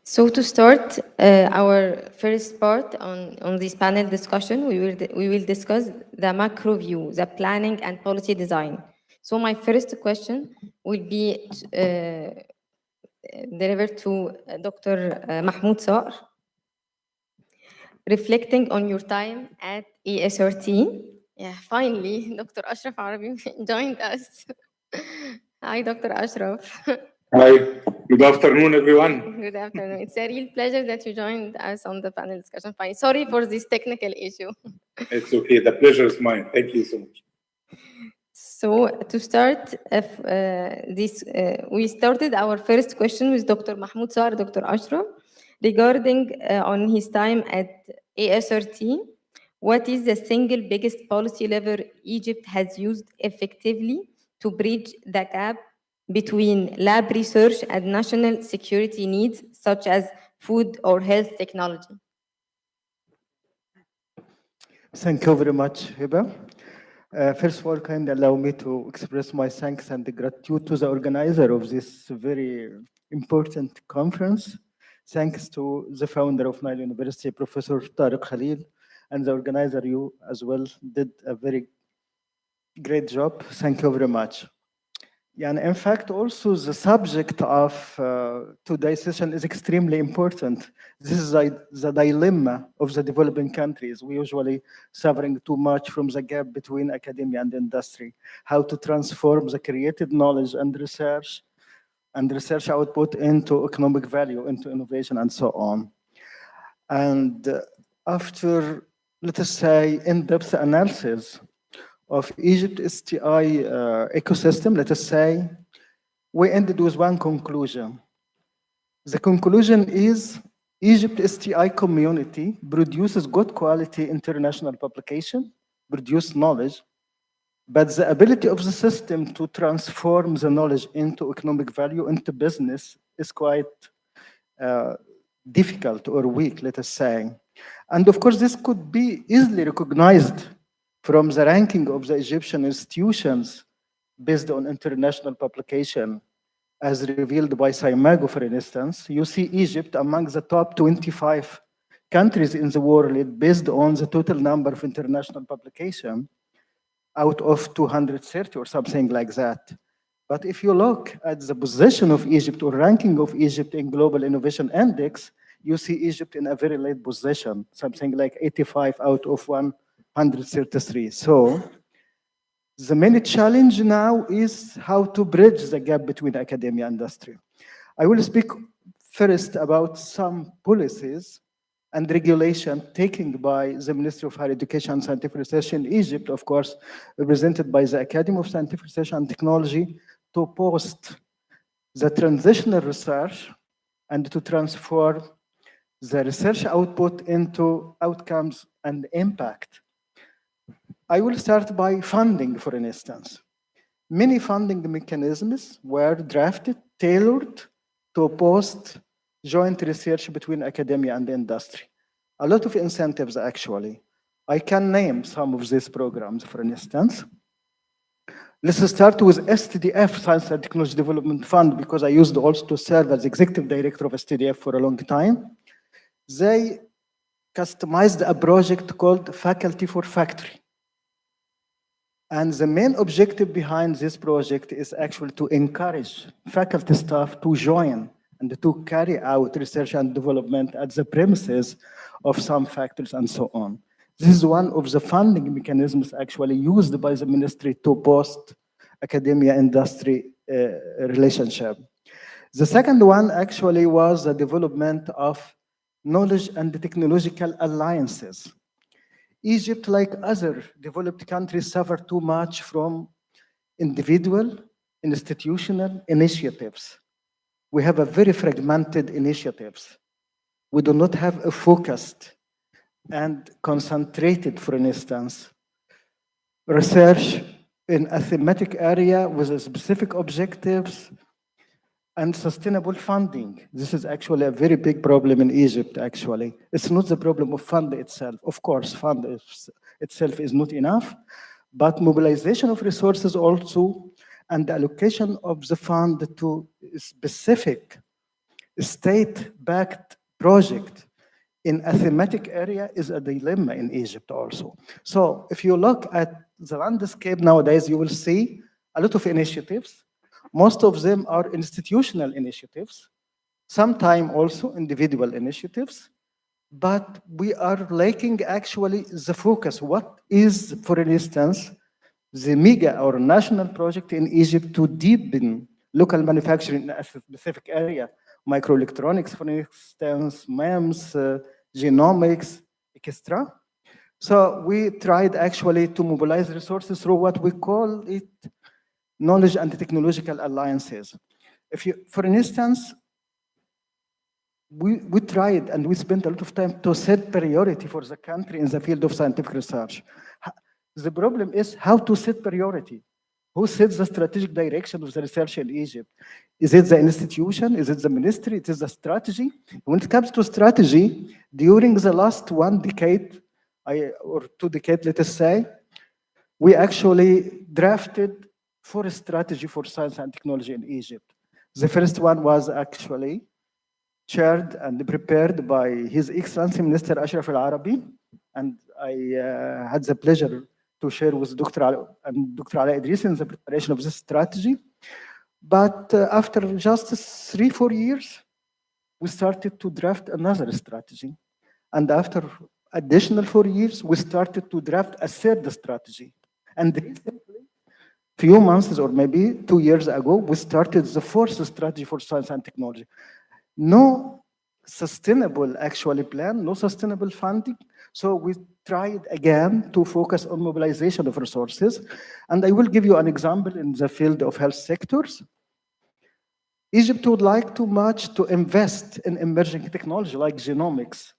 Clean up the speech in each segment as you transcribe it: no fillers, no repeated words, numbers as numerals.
So to start our first part on this panel discussion, we will discuss the macro view, the planning and policy design. So my first question will be delivered to Dr. Mahmoud Saar, reflecting on your time at ESRT. Yeah, finally, Dr. Ashraf Arabi joined us. Hi, Dr. Ashraf. Hi, good afternoon, everyone. Good afternoon. It's a real pleasure that you joined us on the panel discussion. Fine. Sorry for this technical issue. It's okay, the pleasure is mine. Thank you so much. So to start, we started our first question with Dr. Mahmoud Sar, Dr. Ashraf, regarding on his time at ASRT. What is the single biggest policy lever Egypt has used effectively to bridge the gap between lab research and national security needs, such as food or health technology? Thank you very much, Hiba. First of all, kindly allow me to express my thanks and gratitude to the organizer of this very important conference. Thanks to the founder of Nile University, Professor Tariq Khalil, and the organizer, you as well, did a very great job. Thank you very much. Yeah, and in fact, also the subject of today's session is extremely important. This is the dilemma of the developing countries. We usually suffering too much from the gap between academia and industry. How to transform the created knowledge and research output into economic value, into innovation, and so on. And after, let us say, in-depth analysis of Egypt STI ecosystem, let us say, we ended with one conclusion. The conclusion is Egypt STI community produces good quality international publication, produce knowledge, but the ability of the system to transform the knowledge into economic value, into business, is quite difficult or weak, let us say. And of course, this could be easily recognized from the ranking of the Egyptian institutions based on international publication, as revealed by Saimago, for instance. You see Egypt among the top 25 countries in the world based on the total number of international publication out of 230 or something like that. But if you look at the position of Egypt or ranking of Egypt in Global Innovation Index, you see Egypt in a very late position, something like 85 out of 133. So the main challenge now is how to bridge the gap between academia and industry. I will speak first about some policies and regulation taken by the Ministry of Higher Education and Scientific Research in Egypt, of course, represented by the Academy of Scientific Research and Technology, to post the transitional research and to transform the research output into outcomes and impact. I will start by funding, for instance. Many funding mechanisms were drafted, tailored to post joint research between academia and industry. A lot of incentives, actually. I can name some of these programs, for instance. Let's start with STDF, Science and Technology Development Fund, because I used also to serve as executive director of STDF for a long time. They customized a project called Faculty for Factory. And the main objective behind this project is actually to encourage faculty staff to join and to carry out research and development at the premises of some factories and so on. This is one of the funding mechanisms actually used by the ministry to post academia industry relationship. The second one actually was the development of knowledge and technological alliances. Egypt, like other developed countries, suffer too much from individual, institutional initiatives. We have a very fragmented initiatives. We do not have a focused and concentrated, for instance, research in a thematic area with specific objectives and sustainable funding. This is actually a very big problem in Egypt, actually. It's not the problem of fund itself. Of course, fund itself is not enough, but mobilization of resources also and the allocation of the fund to specific state-backed project in a thematic area is a dilemma in Egypt also. So if you look at the landscape nowadays, you will see a lot of initiatives. Most of them are institutional initiatives, sometimes also individual initiatives, but we are lacking actually the focus. What is, for instance, the mega or national project in Egypt to deepen local manufacturing in a specific area? Microelectronics, for instance, MEMS, genomics, etc. So we tried actually to mobilize resources through what we call it knowledge and technological alliances. If you, for instance, we tried and we spent a lot of time to set priority for the country in the field of scientific research. The problem is how to set priority. Who sets the strategic direction of the research in Egypt? Is it the institution? Is it the ministry? It is the strategy. When it comes to strategy, during the last 1 decade, or 2 decades, let us say, we actually drafted 4 strategies for science and technology in Egypt. The first one was actually chaired and prepared by His Excellency Minister Ashraf Al-Arabi, and I had the pleasure to share with Dr. Ala Idris in the preparation of this strategy. But after just 3-4 years, we started to draft another strategy. And after additional 4 years, we started to draft a third strategy. And recently, few months or maybe 2 years ago, we started the fourth strategy for science and technology. No sustainable actually plan, no sustainable funding. So we tried again to focus on mobilization of resources. And I will give you an example in the field of health sectors. Egypt would like too much to invest in emerging technology like genomics.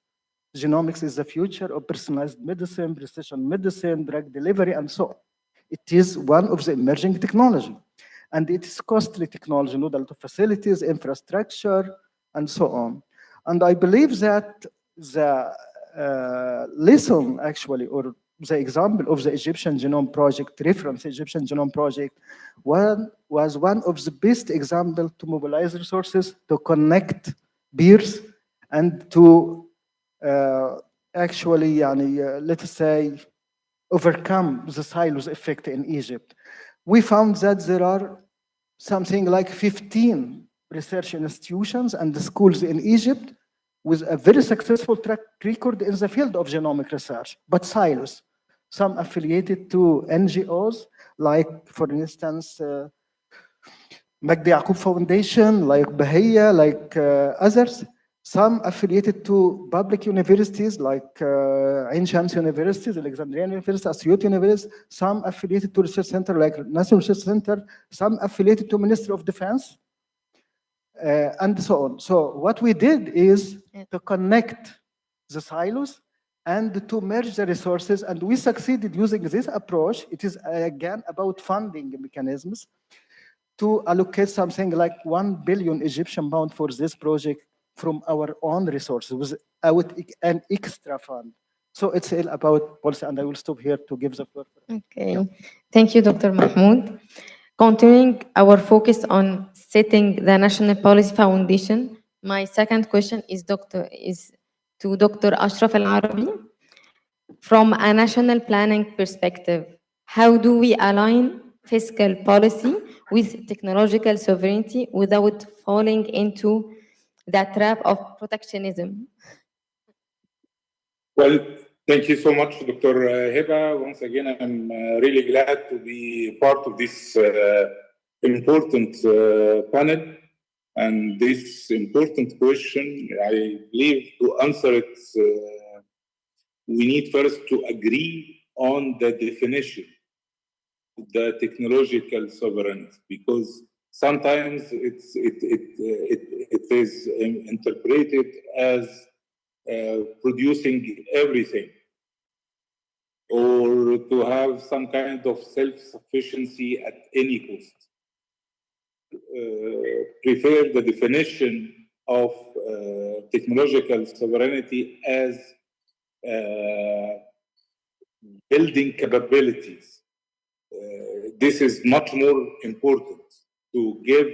Genomics is the future of personalized medicine, precision medicine, drug delivery, and so on. It is one of the emerging technology. And it is costly technology, no lot of facilities, infrastructure, and so on. And I believe that the lesson actually, or the example of the Egyptian Genome Project, reference Egyptian Genome Project, was one of the best examples to mobilize resources, to connect peers, and to actually, let us say, overcome the silos effect in Egypt. We found that there are something like 15 research institutions and schools in Egypt with a very successful track record in the field of genomic research, but silos. Some affiliated to NGOs, like, for instance, Magdi Yaqub Foundation, like Bahia, like others. Some affiliated to public universities like Ain Shams University, Alexandrian University, Asyut University. Some affiliated to research center like National Research Center. Some affiliated to Ministry of Defense, and so on. So what we did is to connect the silos and to merge the resources, and we succeeded using this approach. It is again about funding mechanisms to allocate something like 1 billion Egyptian pound for this project from our own resources without an extra fund. So it's all about policy, and I will stop here to give the floor. Okay, thank you, Dr. Mahmoud. Continuing our focus on setting the National Policy Foundation, my second question is to Dr. Ashraf Al-Arabi. From a national planning perspective, how do we align fiscal policy with technological sovereignty without falling into the trap of protectionism? Well, thank you so much, Dr. Heba. Once again, I'm really glad to be part of this important panel. And this important question, I believe to answer it, we need first to agree on the definition of the technological sovereignty, because sometimes it is interpreted as producing everything, or to have some kind of self-sufficiency at any cost. Prefer the definition of technological sovereignty as building capabilities. This is much more important to give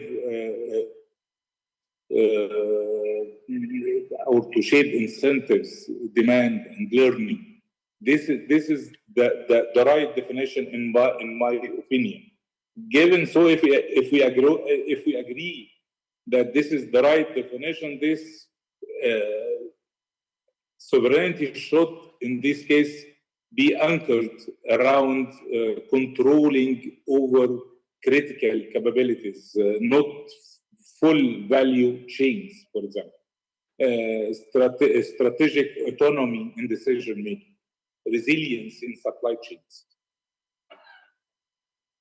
or to shape incentives, demand, and learning. This is the right definition in my opinion. Given so, if we agree that this is the right definition, this sovereignty should, in this case, be anchored around controlling over critical capabilities, not full value chains, for example. Strategic autonomy in decision making, resilience in supply chains.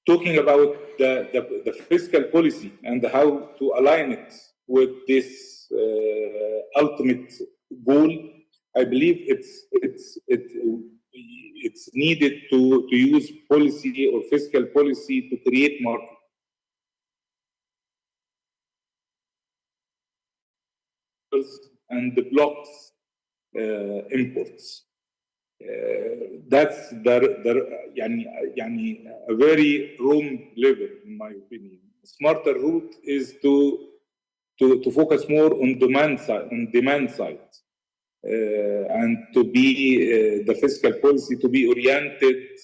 Talking about the fiscal policy and how to align it with this ultimate goal, I believe it's needed to use policy or fiscal policy to create market. And the blocks imports. That's a very wrong level, in my opinion. A smarter route is to focus more on demand side, and to be the fiscal policy to be oriented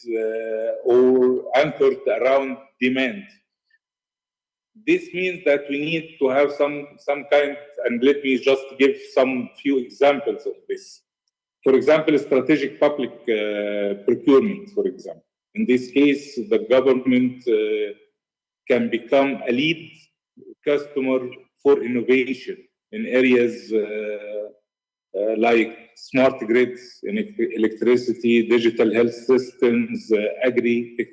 or anchored around demand. This means that we need to have some kind, and let me just give some few examples of this. For example, strategic public procurement, for example. In this case, the government can become a lead customer for innovation in areas like smart grids, electricity, digital health systems, agri-tech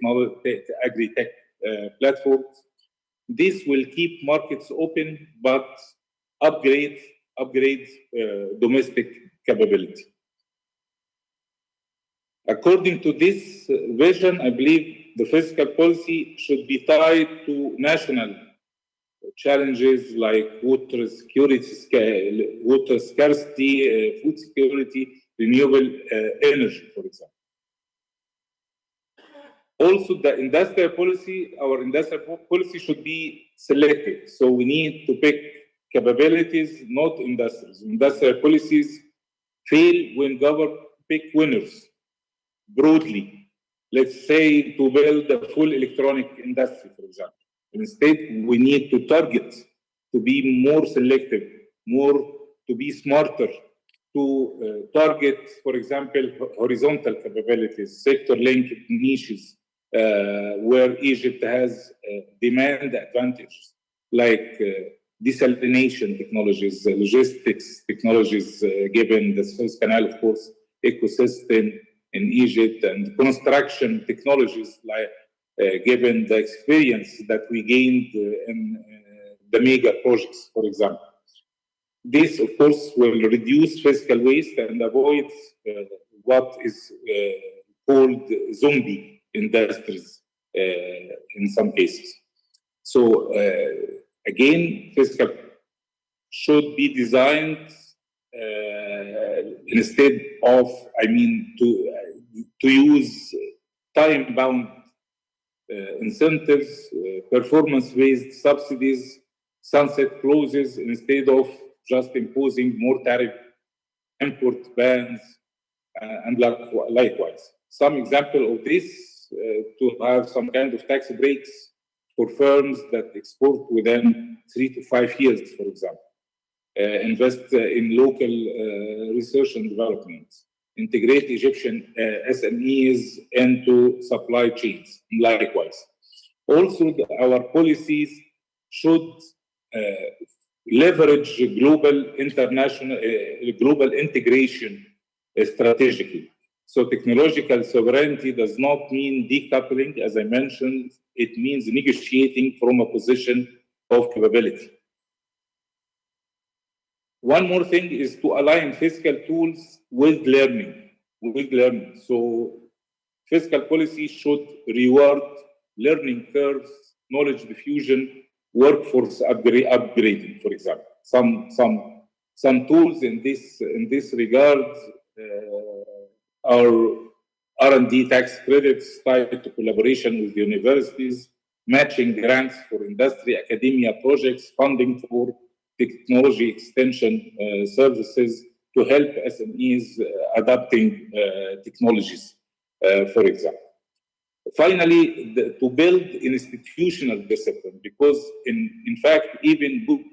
platforms. This will keep markets open, but upgrade domestic capability. According to this vision, I believe the fiscal policy should be tied to national challenges like water security, water scarcity, food security, renewable energy, for example. Also, the industrial policy, our industrial policy should be selective. So we need to pick capabilities, not industries. Industrial policies fail when government pick winners broadly. Let's say to build a full electronic industry, for example. Instead, we need to target, to be more selective, to be smarter, to target, for example, horizontal capabilities, sector-linked niches, where Egypt has demand advantages, like desalination technologies, logistics technologies, given the Suez Canal, of course, ecosystem in Egypt, and construction technologies, like given the experience that we gained in the mega projects, for example. This, of course, will reduce fiscal waste and avoid what is called zombie industries in some cases. So, again, fiscal should be designed instead of, to use time-bound incentives, performance-based subsidies, sunset clauses, instead of just imposing more tariff import bans, and likewise. Some example of this, to have some kind of tax breaks for firms that export within 3 to 5 years, for example. Invest in local research and development. Integrate Egyptian SMEs into supply chains, and likewise. Also, our policies should leverage global integration strategically. So technological sovereignty does not mean decoupling, as I mentioned. It means negotiating from a position of capability. One more thing is to align fiscal tools with learning. So fiscal policy should reward learning curves, knowledge diffusion, workforce upgrading, for example. Some tools in this regard are R&D tax credits tied to collaboration with universities, matching grants for industry, academia projects, funding for technology extension services to help SMEs adapting technologies, for example. Finally, to build institutional discipline, because in fact, even good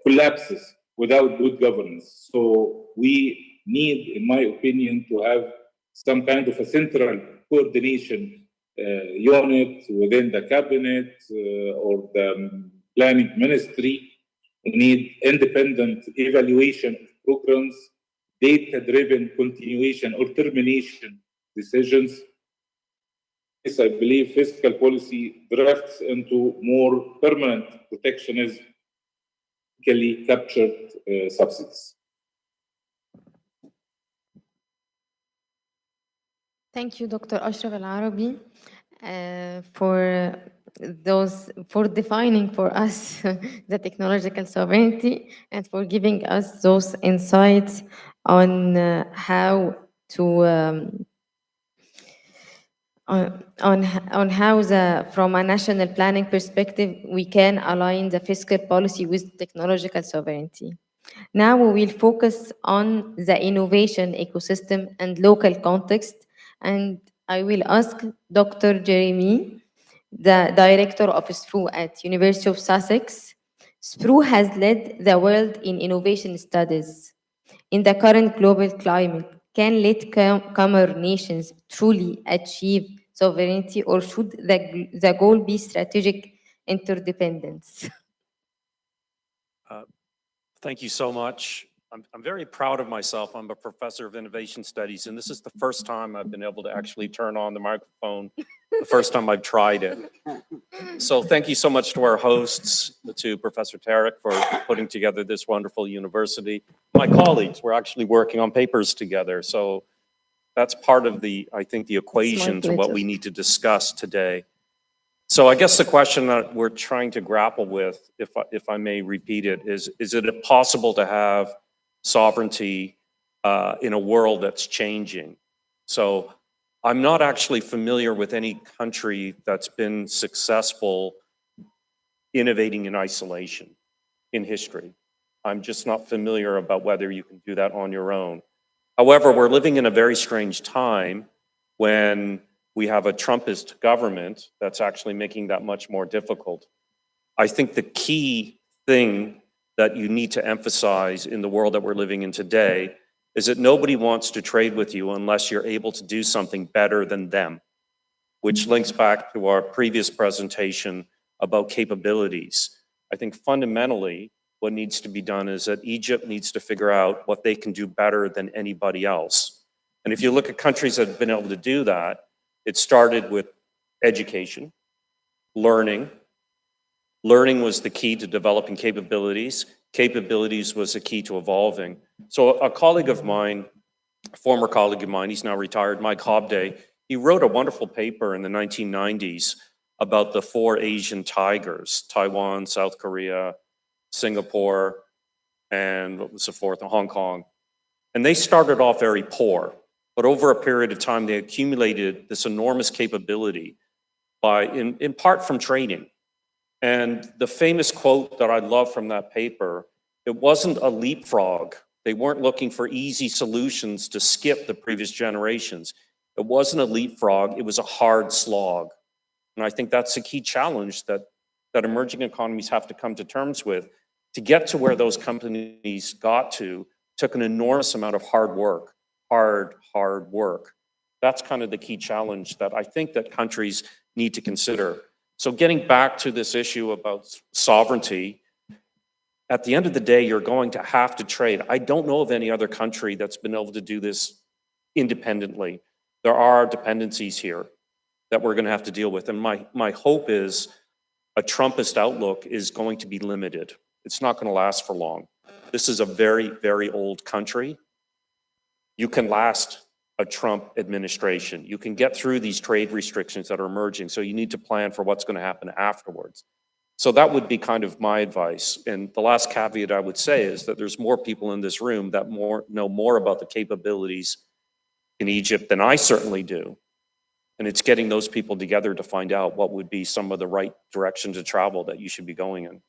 collapses without good governance. So we need, in my opinion, to have some kind of a central coordination unit within the cabinet or the planning ministry. We need independent evaluation of programs, data-driven continuation or termination decisions. This, I believe, fiscal policy drifts into more permanent protectionism, captured subsidies. Thank you, Dr. Ashraf Al-Arabi, for defining for us the technological sovereignty and for giving us those insights on how to on how from a national planning perspective we can align the fiscal policy with technological sovereignty. Now we will focus on the innovation ecosystem and local context, and I will ask Dr. Jeremy, the director of SPRU at University of Sussex. SPRU has led the world in innovation studies. In the current global climate, can latecomer nations truly achieve sovereignty, or should the goal be strategic interdependence? Thank you so much. I'm very proud of myself. I'm a professor of innovation studies, and this is the first time I've been able to actually turn on the microphone, the first time I've tried it. So thank you so much to our hosts, to Professor Tarek for putting together this wonderful university. My colleagues, we're actually working on papers together. So that's part of I think the equation to what we need to discuss today. So I guess the question that we're trying to grapple with, if I may repeat it, is it possible to have sovereignty in a world that's changing? So I'm not actually familiar with any country that's been successful innovating in isolation in history. I'm just not familiar about whether you can do that on your own. However, we're living in a very strange time when we have a Trumpist government that's actually making that much more difficult. I think the key thing that you need to emphasize in the world that we're living in today is that nobody wants to trade with you unless you're able to do something better than them, which links back to our previous presentation about capabilities. I think fundamentally what needs to be done is that Egypt needs to figure out what they can do better than anybody else. And if you look at countries that have been able to do that, it started with education, learning. Learning was the key to developing capabilities. Capabilities was the key to evolving. So a colleague of mine, a former colleague of mine, he's now retired, Mike Hobday, he wrote a wonderful paper in the 1990s about the 4 Asian tigers, Taiwan, South Korea, Singapore, and what was the fourth, Hong Kong. And they started off very poor. But over a period of time, they accumulated this enormous capability in part from training. And the famous quote that I love from that paper, it wasn't a leapfrog. They weren't looking for easy solutions to skip the previous generations. It wasn't a leapfrog, it was a hard slog. And I think that's a key challenge that emerging economies have to come to terms with. To get to where those companies got to took an enormous amount of hard work. Hard work. That's kind of the key challenge that I think that countries need to consider. So getting back to this issue about sovereignty, at the end of the day, you're going to have to trade. I don't know of any other country that's been able to do this independently. There are dependencies here that we're going to have to deal with. And my hope is a Trumpist outlook is going to be limited. It's not going to last for long. This is a very, very old country. You can last a Trump administration. You can get through these trade restrictions that are emerging, so you need to plan for what's going to happen afterwards. So that would be kind of my advice. And the last caveat I would say is that there's more people in this room that know more about the capabilities in Egypt than I certainly do. And it's getting those people together to find out what would be some of the right direction to travel that you should be going in.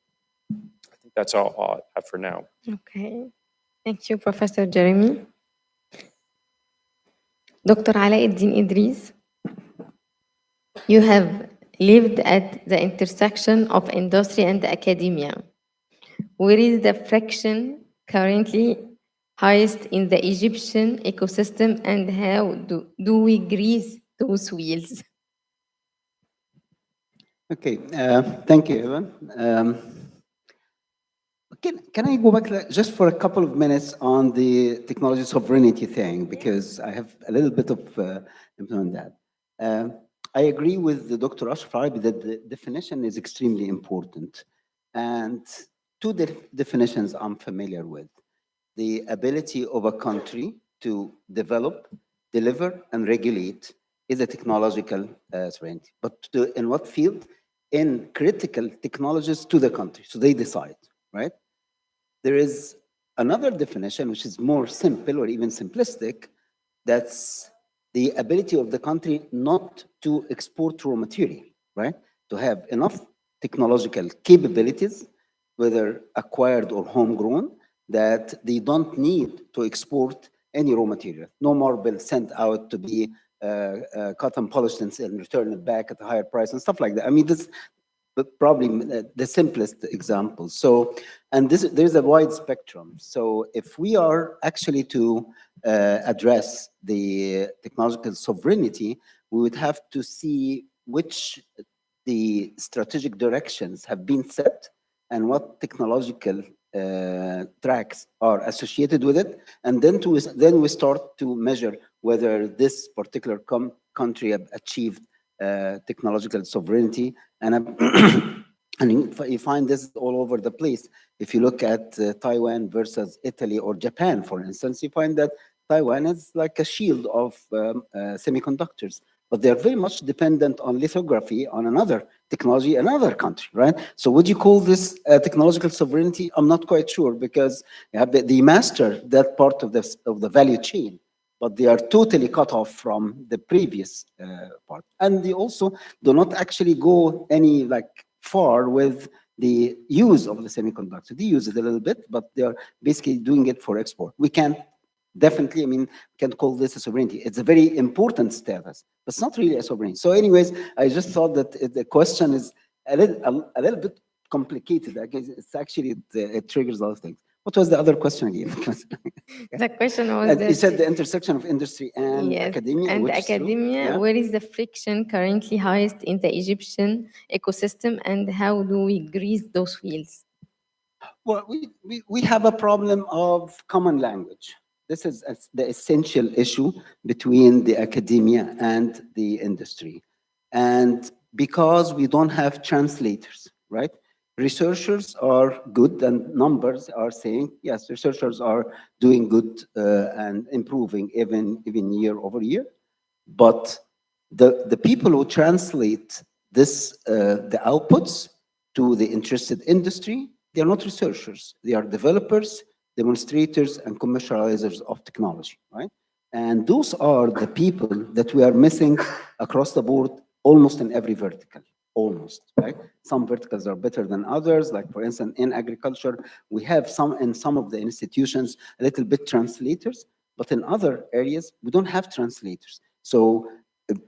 I think that's all I have for now. Okay. Thank you, Professor Jeremy. Dr. Alauddin Idris, you have lived at the intersection of industry and academia. Where is the friction currently highest in the Egyptian ecosystem, and how do we grease those wheels? Okay, thank you, Evan. Can I go back just for a couple of minutes on the technology sovereignty thing, because I have a little bit of input on that. I agree with the Dr. Ashraf Arabi that the definition is extremely important. And two definitions I'm familiar with. The ability of a country to develop, deliver, and regulate is a technological sovereignty. But in what field? In critical technologies to the country. So they decide, right? There is another definition, which is more simple or even simplistic, that's the ability of the country not to export raw material, right? To have enough technological capabilities, whether acquired or homegrown, that they don't need to export any raw material. No marble sent out to be cut and polished and return it back at a higher price and stuff like that. I mean, this but probably the simplest example. So, and there's a wide spectrum. So if we are actually to address the technological sovereignty, we would have to see which the strategic directions have been set and what technological tracks are associated with it. And then we start to measure whether this particular country have achieved technological sovereignty. And you find this all over the place. If you look at Taiwan versus Italy or Japan, for instance, you find that Taiwan is like a shield of semiconductors, but they're very much dependent on lithography on another technology, another country, right? So would you call this technological sovereignty? I'm not quite sure, because they master that part of the value chain, but they are totally cut off from the previous part. And they also do not actually go any far with the use of the semiconductor. They use it a little bit, but they are basically doing it for export. We can't definitely, I mean, can't call this a sovereignty. It's a very important status, but it's not really a sovereignty. So anyways, I just thought that the question is a little bit complicated. I guess it's actually, it triggers a lot of things. What was the other question again? The question was you said the intersection of industry and yes, academia. and which is true. academia, Yeah. where is the friction currently highest in the Egyptian ecosystem, and how do we grease those wheels? Well, we have a problem of common language. This is the essential issue between the academia and the industry. And because we don't have translators, right? Researchers are good, and numbers are saying, yes, researchers are doing good and improving even year over year. But the people who translate this, the outputs to the interested industry, they are not researchers. They are developers, demonstrators, and commercializers of technology, right? And those are the people that we are missing across the board, almost in every vertical, almost, right? Some verticals are better than others. Like, for instance, in agriculture, we have in some of the institutions, a little bit translators, but in other areas, we don't have translators. So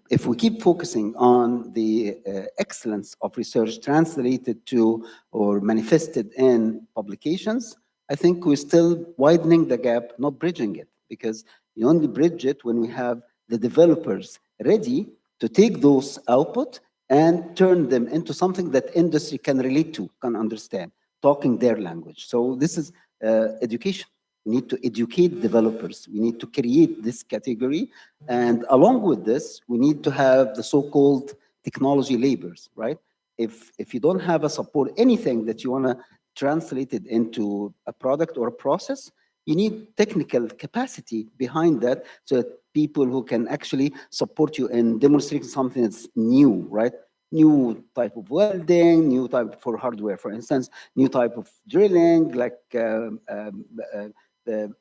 if we keep focusing on the excellence of research translated to or manifested in publications, I think we're still widening the gap, not bridging it, because you only bridge it when we have the developers ready to take those output and turn them into something that industry can relate to, can understand, talking their language. So this is education. We need to educate developers. We need to create this category. And along with this, we need to have the so-called technology labors, right? If you don't have a support, anything that you want to translate it into a product or a process, you need technical capacity behind that, so that people who can actually support you in demonstrating something that's new, right? New type of welding, new type for hardware, for instance, new type of drilling, like the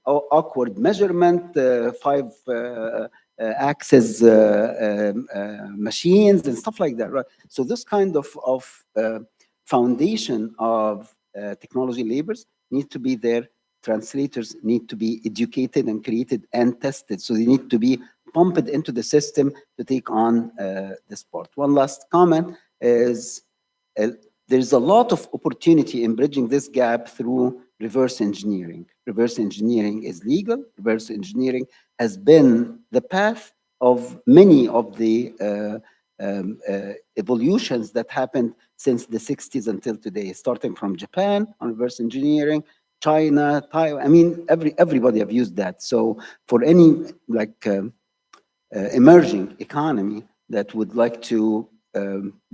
awkward measurement, 5-axis machines and stuff like that, right? So this kind of foundation of technology labors need to be there. Translators need to be educated and created and tested. So they need to be pumped into the system to take on the sport. One last comment is there's a lot of opportunity in bridging this gap through reverse engineering. Reverse engineering is legal. Reverse engineering has been the path of many of the evolutions that happened since the 60s until today, starting from Japan on reverse engineering, China, Taiwan. I mean, everybody have used that. So for any like emerging economy that would like to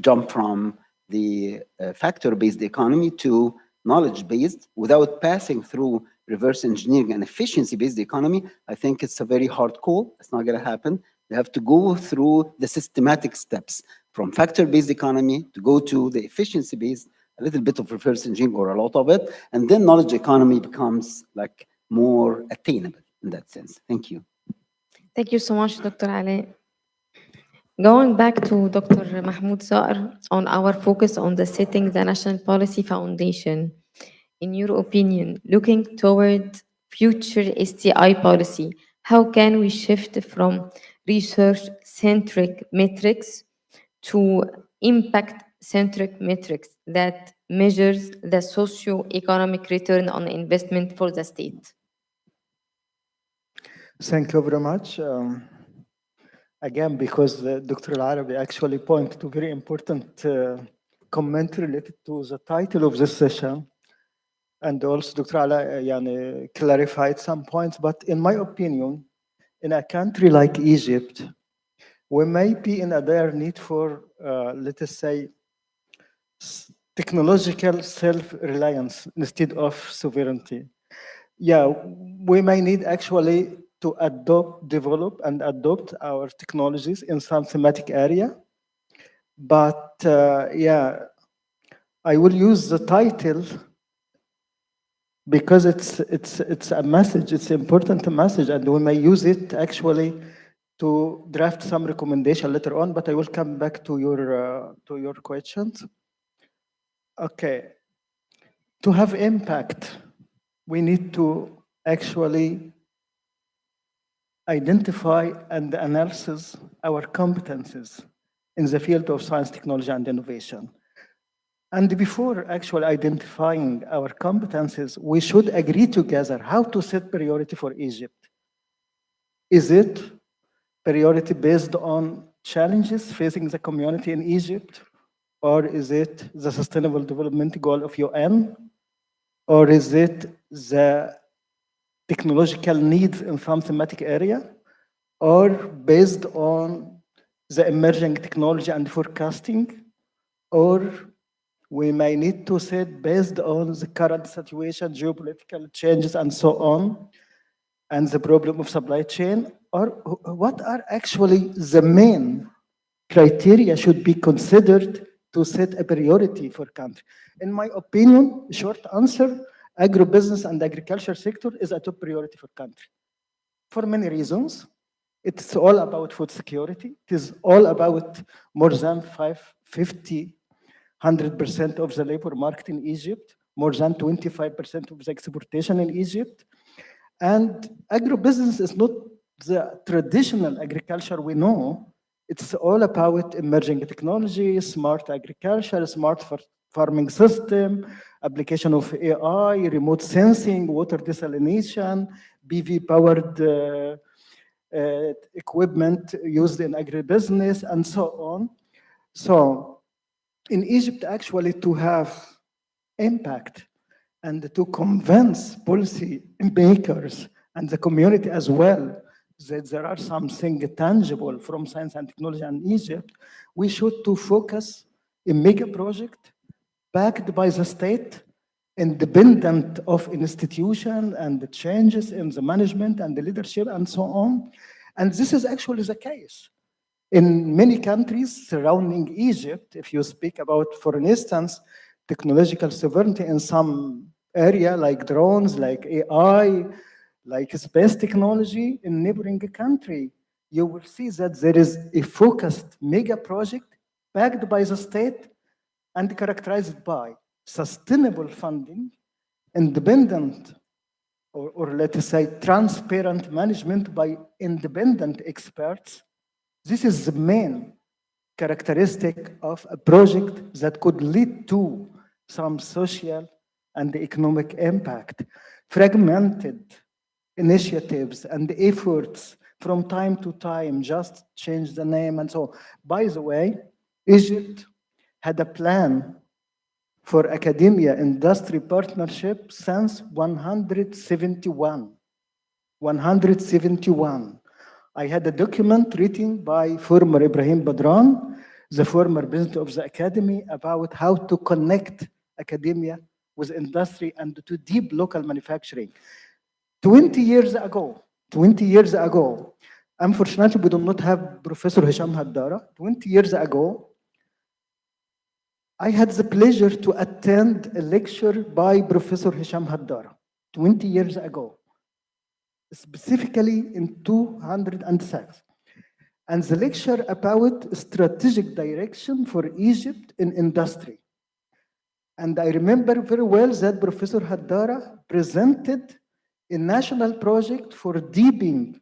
jump from the factor-based economy to knowledge-based without passing through reverse engineering and efficiency-based economy, I think it's a very hard call. It's not going to happen. You have to go through the systematic steps from factor-based economy to go to the efficiency-based, a little bit of reverse engineering or a lot of it, and then knowledge economy becomes like more attainable in that sense. Thank you. Thank you so much, Dr. Ali. Going back to Dr. Mahmoud Saar on our focus on the setting the national policy foundation, in your opinion, looking toward future STI policy, how can we shift from research-centric metrics to impact-centric metrics that measures the socio-economic return on investment for the state? Thank you very much. Again, because Dr. Al-Arabi actually pointed to very important comment related to the title of this session. And also Dr. Ala clarified some points, but in my opinion, in a country like Egypt, we may be in a dire need for, let us say, technological self-reliance instead of sovereignty. Yeah, we may need actually to develop and adopt our technologies in some thematic area. But yeah, I will use the title because it's a message, it's an important message, and we may use it actually to draft some recommendation later on, but I will come back to your questions. Okay. To have impact, we need to actually identify and analyze our competencies in the field of science, technology, and innovation. And before actually identifying our competencies, we should agree together how to set priority for Egypt. Is it priority based on challenges facing the community in Egypt? Or is it the Sustainable Development Goal of UN? Or is it the technological needs in some thematic area? Or based on the emerging technology and forecasting? Or we may need to set based on the current situation, geopolitical changes, and so on, and the problem of supply chain? Or what are actually the main criteria should be considered to set a priority for country? In my opinion, short answer, agribusiness and agriculture sector is a top priority for country. For many reasons. It's all about food security. It is all about more than 100% of the labor market in Egypt, more than 25% of the exportation in Egypt. And agribusiness is not the traditional agriculture we know. It's all about emerging technology, smart agriculture, smart farming system, application of AI, remote sensing, water desalination, PV-powered equipment used in agribusiness, and so on. So in Egypt, actually, to have impact and to convince policy makers and the community as well that there are something tangible from science and technology in Egypt, we should to focus a mega project backed by the state, independent of institution and the changes in the management and the leadership and so on. And this is actually the case. In many countries surrounding Egypt, if you speak about, for instance, technological sovereignty in some area like drones, like AI, like space technology in neighboring country, you will see that there is a focused mega project backed by the state and characterized by sustainable funding, independent, or let us say transparent management by independent experts. This is the main characteristic of a project that could lead to some social and economic impact. Fragmented initiatives and efforts from time to time just change the name and so on. By the way, Egypt had a plan for academia industry partnership since 171. 171. I had a document written by former Ibrahim Badran, the former president of the academy, about how to connect academia with industry and to deep local manufacturing. 20 years ago, unfortunately, we do not have Professor Hisham Haddara. 20 years ago, I had the pleasure to attend a lecture by Professor Hisham Haddara, 20 years ago, specifically in 206. And the lecture about strategic direction for Egypt in industry. And I remember very well that Professor Haddara presented a national project for deepening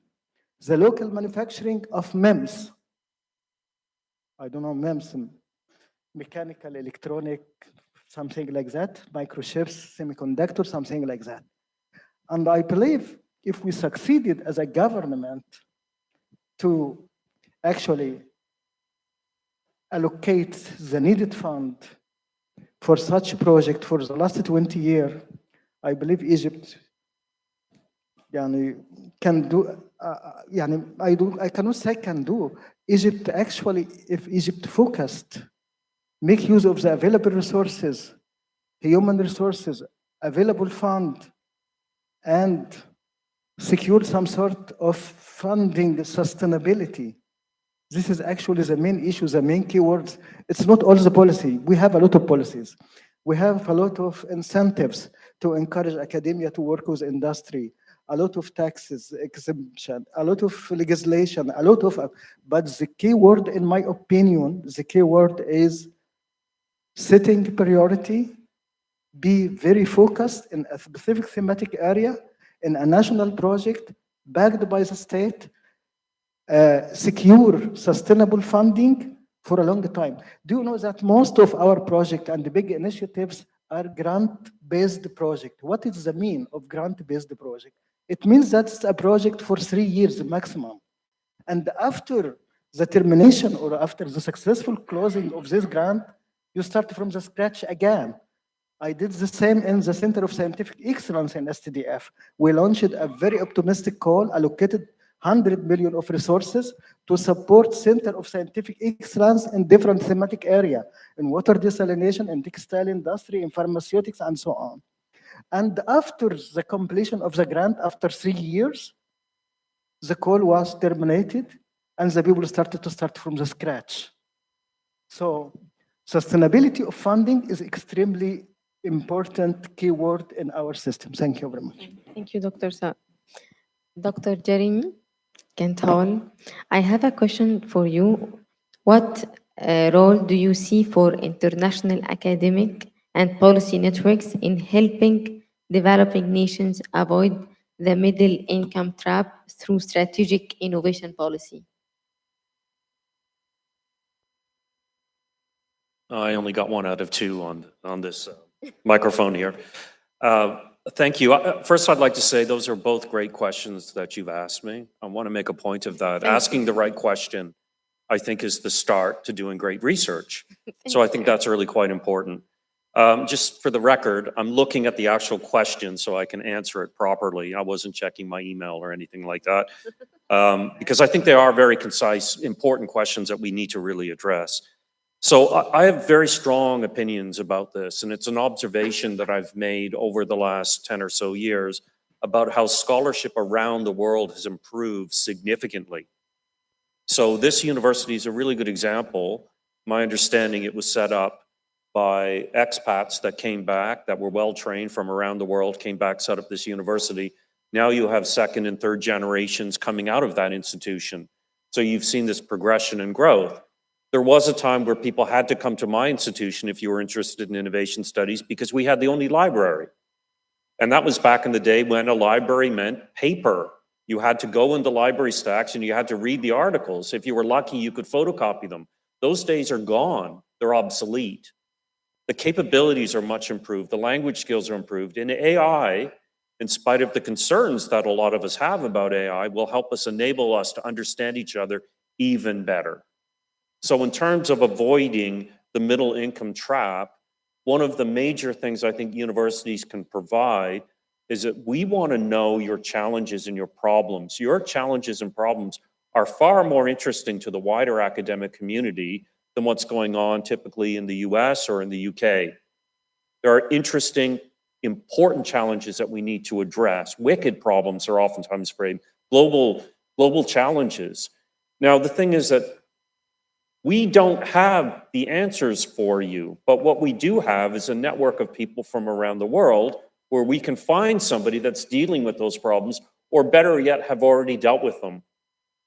the local manufacturing of MEMS. I don't know, MEMS, mechanical, electronic, something like that, microchips, semiconductor, something like that. And I believe if we succeeded as a government to actually allocate the needed fund for such a project for the last 20 years, I believe Egypt can do, I cannot say can do. Egypt actually, if Egypt focused, make use of the available resources, human resources, available fund, and secure some sort of funding sustainability. This is actually the main issue, the main keywords. It's not all the policy. We have a lot of policies. We have a lot of incentives to encourage academia to work with industry, a lot of taxes, exemption, a lot of legislation, but the key word, in my opinion, the key word is setting priority, be very focused in a specific thematic area, in a national project, backed by the state, secure sustainable funding for a long time. Do you know that most of our projects and the big initiatives are grant-based project? What is the mean of grant-based project? It means that's a project for 3 years maximum. And after the termination or after the successful closing of this grant, you start from the scratch again. I did the same in the Center of Scientific Excellence in STDF. We launched a very optimistic call, allocated 100 million of resources to support Center of Scientific Excellence in different thematic area, in water desalination, in textile industry, in pharmaceutics, and so on. And after the completion of the grant, after 3 years, the call was terminated and the people started to start from the scratch. So sustainability of funding is extremely important keyword in our system. Thank you very much. Thank you, Dr. Sa. Dr. Jeremy Kenthal, I have a question for you. What role do you see for international academic and policy networks in helping developing nations avoid the middle income trap through strategic innovation policy? I only got 1 out of 2 on this microphone here. Thank you. First, I'd like to say those are both great questions that you've asked me. I want to make a point of that. Asking the right question, I think, is the start to doing great research. So I think that's really quite important. Just for the record, I'm looking at the actual question so I can answer it properly. I wasn't checking my email or anything like that, because I think they are very concise, important questions that we need to really address. So I have very strong opinions about this, and it's an observation that I've made over the last 10 or so years about how scholarship around the world has improved significantly. So this university is a really good example. My understanding, it was set up by expats that came back, that were well-trained from around the world, came back, set up this university. Now you have 2nd and 3rd generations coming out of that institution. So you've seen this progression and growth. There was a time where people had to come to my institution if you were interested in innovation studies because we had the only library. And that was back in the day when a library meant paper. You had to go into library stacks and you had to read the articles. If you were lucky, you could photocopy them. Those days are gone. They're obsolete. The capabilities are much improved. The language skills are improved. And AI, in spite of the concerns that a lot of us have about AI, will help us enable us to understand each other even better. So in terms of avoiding the middle income trap, one of the major things I think universities can provide is that we want to know your challenges and your problems. Your challenges and problems are far more interesting to the wider academic community than what's going on typically in the US or in the UK. There are interesting, important challenges that we need to address. Wicked problems are oftentimes framed, global challenges. Now, the thing is that we don't have the answers for you, but what we do have is a network of people from around the world where we can find somebody that's dealing with those problems, or better yet, have already dealt with them.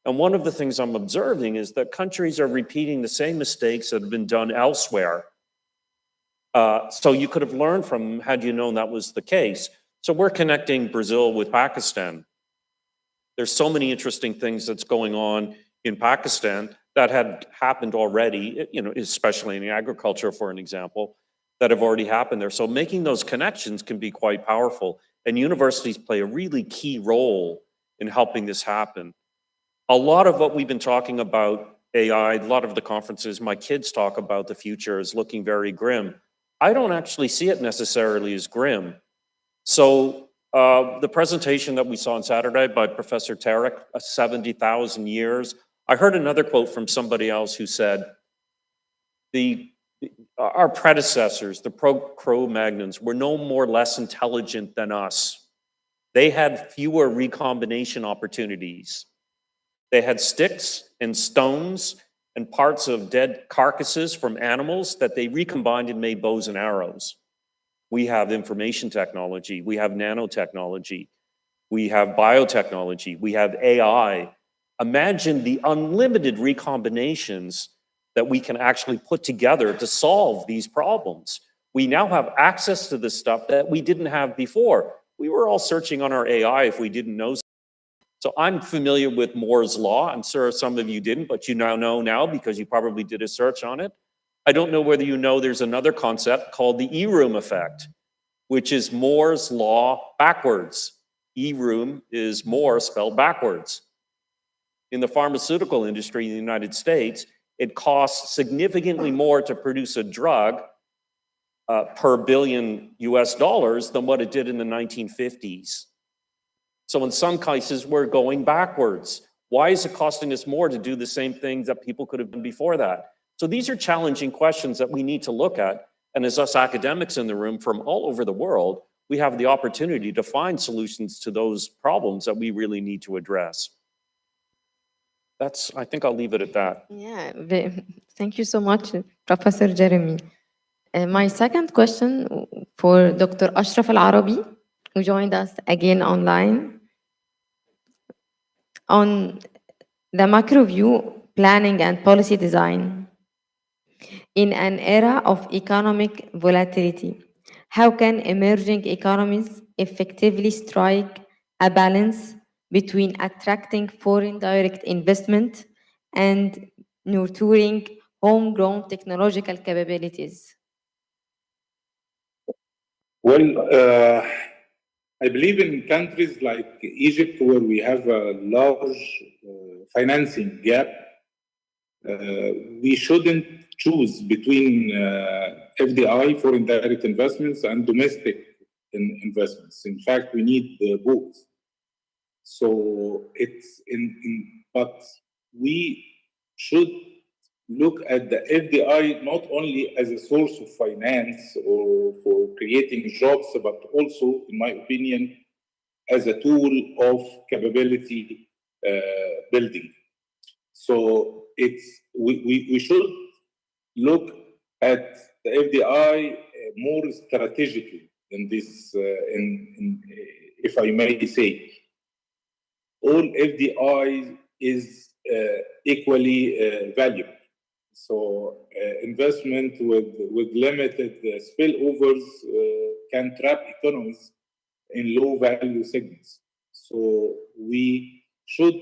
And one of the things I'm observing is that countries are repeating the same mistakes that have been done elsewhere. So you could have learned from them had you known that was the case. So we're connecting Brazil with Pakistan. There's so many interesting things that's going on in Pakistan that had happened already, especially in agriculture, for an example, that have already happened there. So making those connections can be quite powerful. And universities play a really key role in helping this happen. A lot of what we've been talking about AI, a lot of the conferences, my kids talk about the future as looking very grim. I don't actually see it necessarily as grim. So the presentation that we saw on Saturday by Professor Tarek, 70,000 years, I heard another quote from somebody else who said, our predecessors, the Cro-Magnons, were no more less intelligent than us. They had fewer recombination opportunities. They had sticks and stones and parts of dead carcasses from animals that they recombined and made bows and arrows. We have information technology, we have nanotechnology, we have biotechnology, we have AI. Imagine the unlimited recombinations that we can actually put together to solve these problems. We now have access to this stuff that we didn't have before. We were all searching on our AI if we didn't know. So I'm familiar with Moore's Law. I'm sure some of you didn't, but you now know now because you probably did a search on it. I don't know whether you know there's another concept called the E-room effect, which is Moore's Law backwards. E-room is Moore spelled backwards. In the pharmaceutical industry in the United States, it costs significantly more to produce a drug per billion US dollars than what it did in the 1950s. So in some cases, we're going backwards. Why is it costing us more to do the same things that people could have done before that? So these are challenging questions that we need to look at. And as us academics in the room from all over the world, we have the opportunity to find solutions to those problems that we really need to address. I think I'll leave it at that. Yeah, thank you so much, Professor Jeremy. My second question for Dr. Ashraf Al-Arabi, who joined us again online. On the macro view, planning and policy design. In an era of economic volatility, how can emerging economies effectively strike a balance between attracting foreign direct investment and nurturing homegrown technological capabilities? Well, I believe in countries like Egypt, where we have a large financing gap, we shouldn't choose between FDI, foreign direct investments, and domestic investments. In fact, we need both. So but we should look at the FDI not only as a source of finance or for creating jobs, but also, in my opinion, as a tool of capability building. So we should look at the FDI more strategically in this, if I may say. All FDI is equally valuable. So investment with limited spillovers can trap economies in low value segments. So we should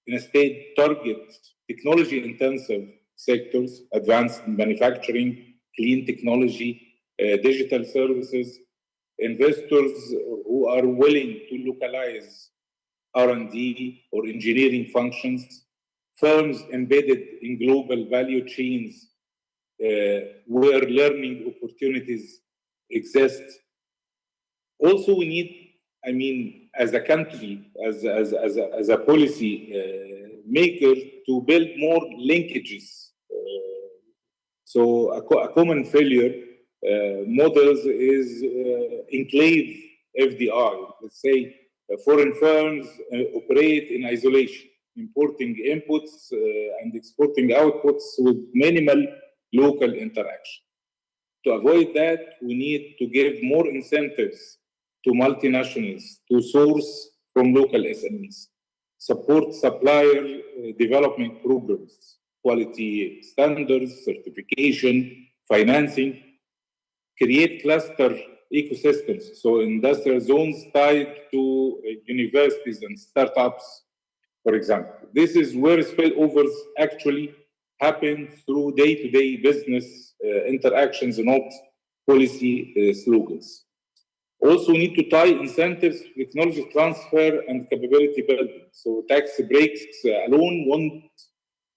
instead target technology intensive sectors, advanced manufacturing, clean technology, digital services, investors who are willing to localize R&D or engineering functions, firms embedded in global value chains where learning opportunities exist. Also, we need, I mean, as a country, as a policy maker, to build more linkages. So a common failure models is enclave FDI. Let's say foreign firms operate in isolation, importing inputs and exporting outputs with minimal local interaction. To avoid that, we need to give more incentives to multinationals to source from local SMEs, support supplier development programs, quality standards, certification, financing, create cluster ecosystems, so industrial zones tied to universities and startups, for example. This is where spillovers actually happen through day-to-day business interactions, not policy slogans. Also, we need to tie incentives to technology transfer and capability building. So tax breaks alone won't,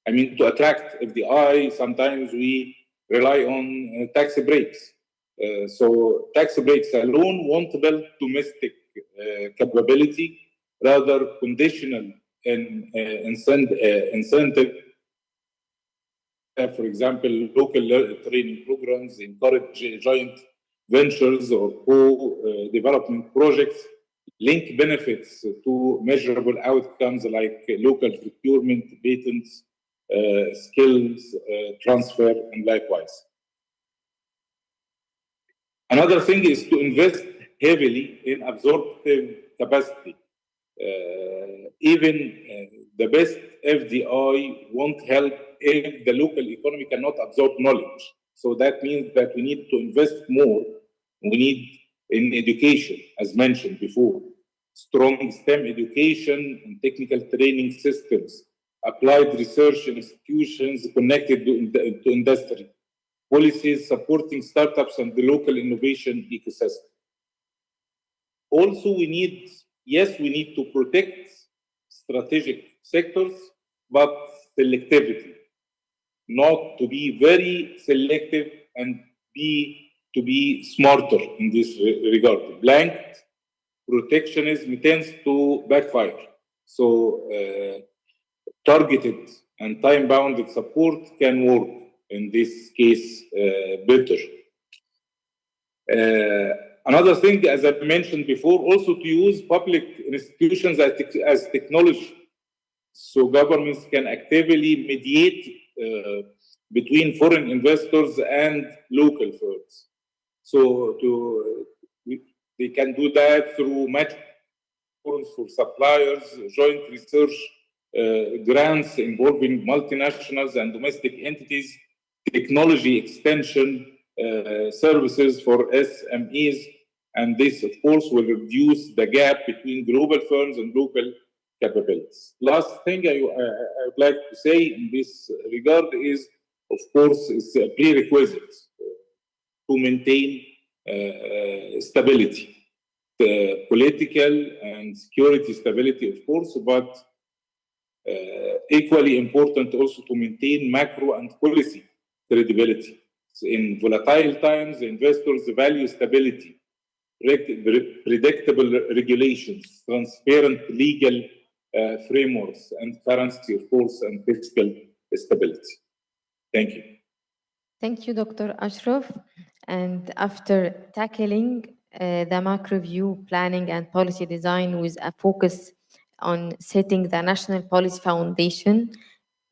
I mean, to attract FDI, sometimes we rely on tax breaks. So tax breaks alone won't build domestic capability, rather conditional incentive. For example, local training programs encourage joint ventures or co-development projects, link benefits to measurable outcomes like local procurement, patents, skills transfer, and likewise. Another thing is to invest heavily in absorptive capacity. Even the best FDI won't help if the local economy cannot absorb knowledge. So that means that we need to invest more. We need in education, as mentioned before, strong STEM education and technical training systems, applied research institutions connected to industry, policies supporting startups and the local innovation ecosystem. Also, we need to protect strategic sectors, but selectivity, not to be very selective and to be smarter in this regard. Blanket protectionism tends to backfire. So targeted and time-bounded support can work in this case better. Another thing, as I mentioned before, also to use public institutions as technology. So governments can actively mediate between foreign investors and local firms. So they can do that through match forums for suppliers, joint research grants involving multinationals and domestic entities, technology extension services for SMEs, and this, of course, will reduce the gap between global firms and local capabilities. Last thing I would like to say in this regard is, of course, it's a prerequisite to maintain stability, the political and security stability, of course, but equally important also to maintain macro and policy credibility. So in volatile times, investors value stability, predictable regulations, transparent legal frameworks, and currency, of course, and fiscal stability. Thank you. Thank you, Dr. Ashraf. And after tackling the macro view, planning, and policy design with a focus on setting the national policy foundation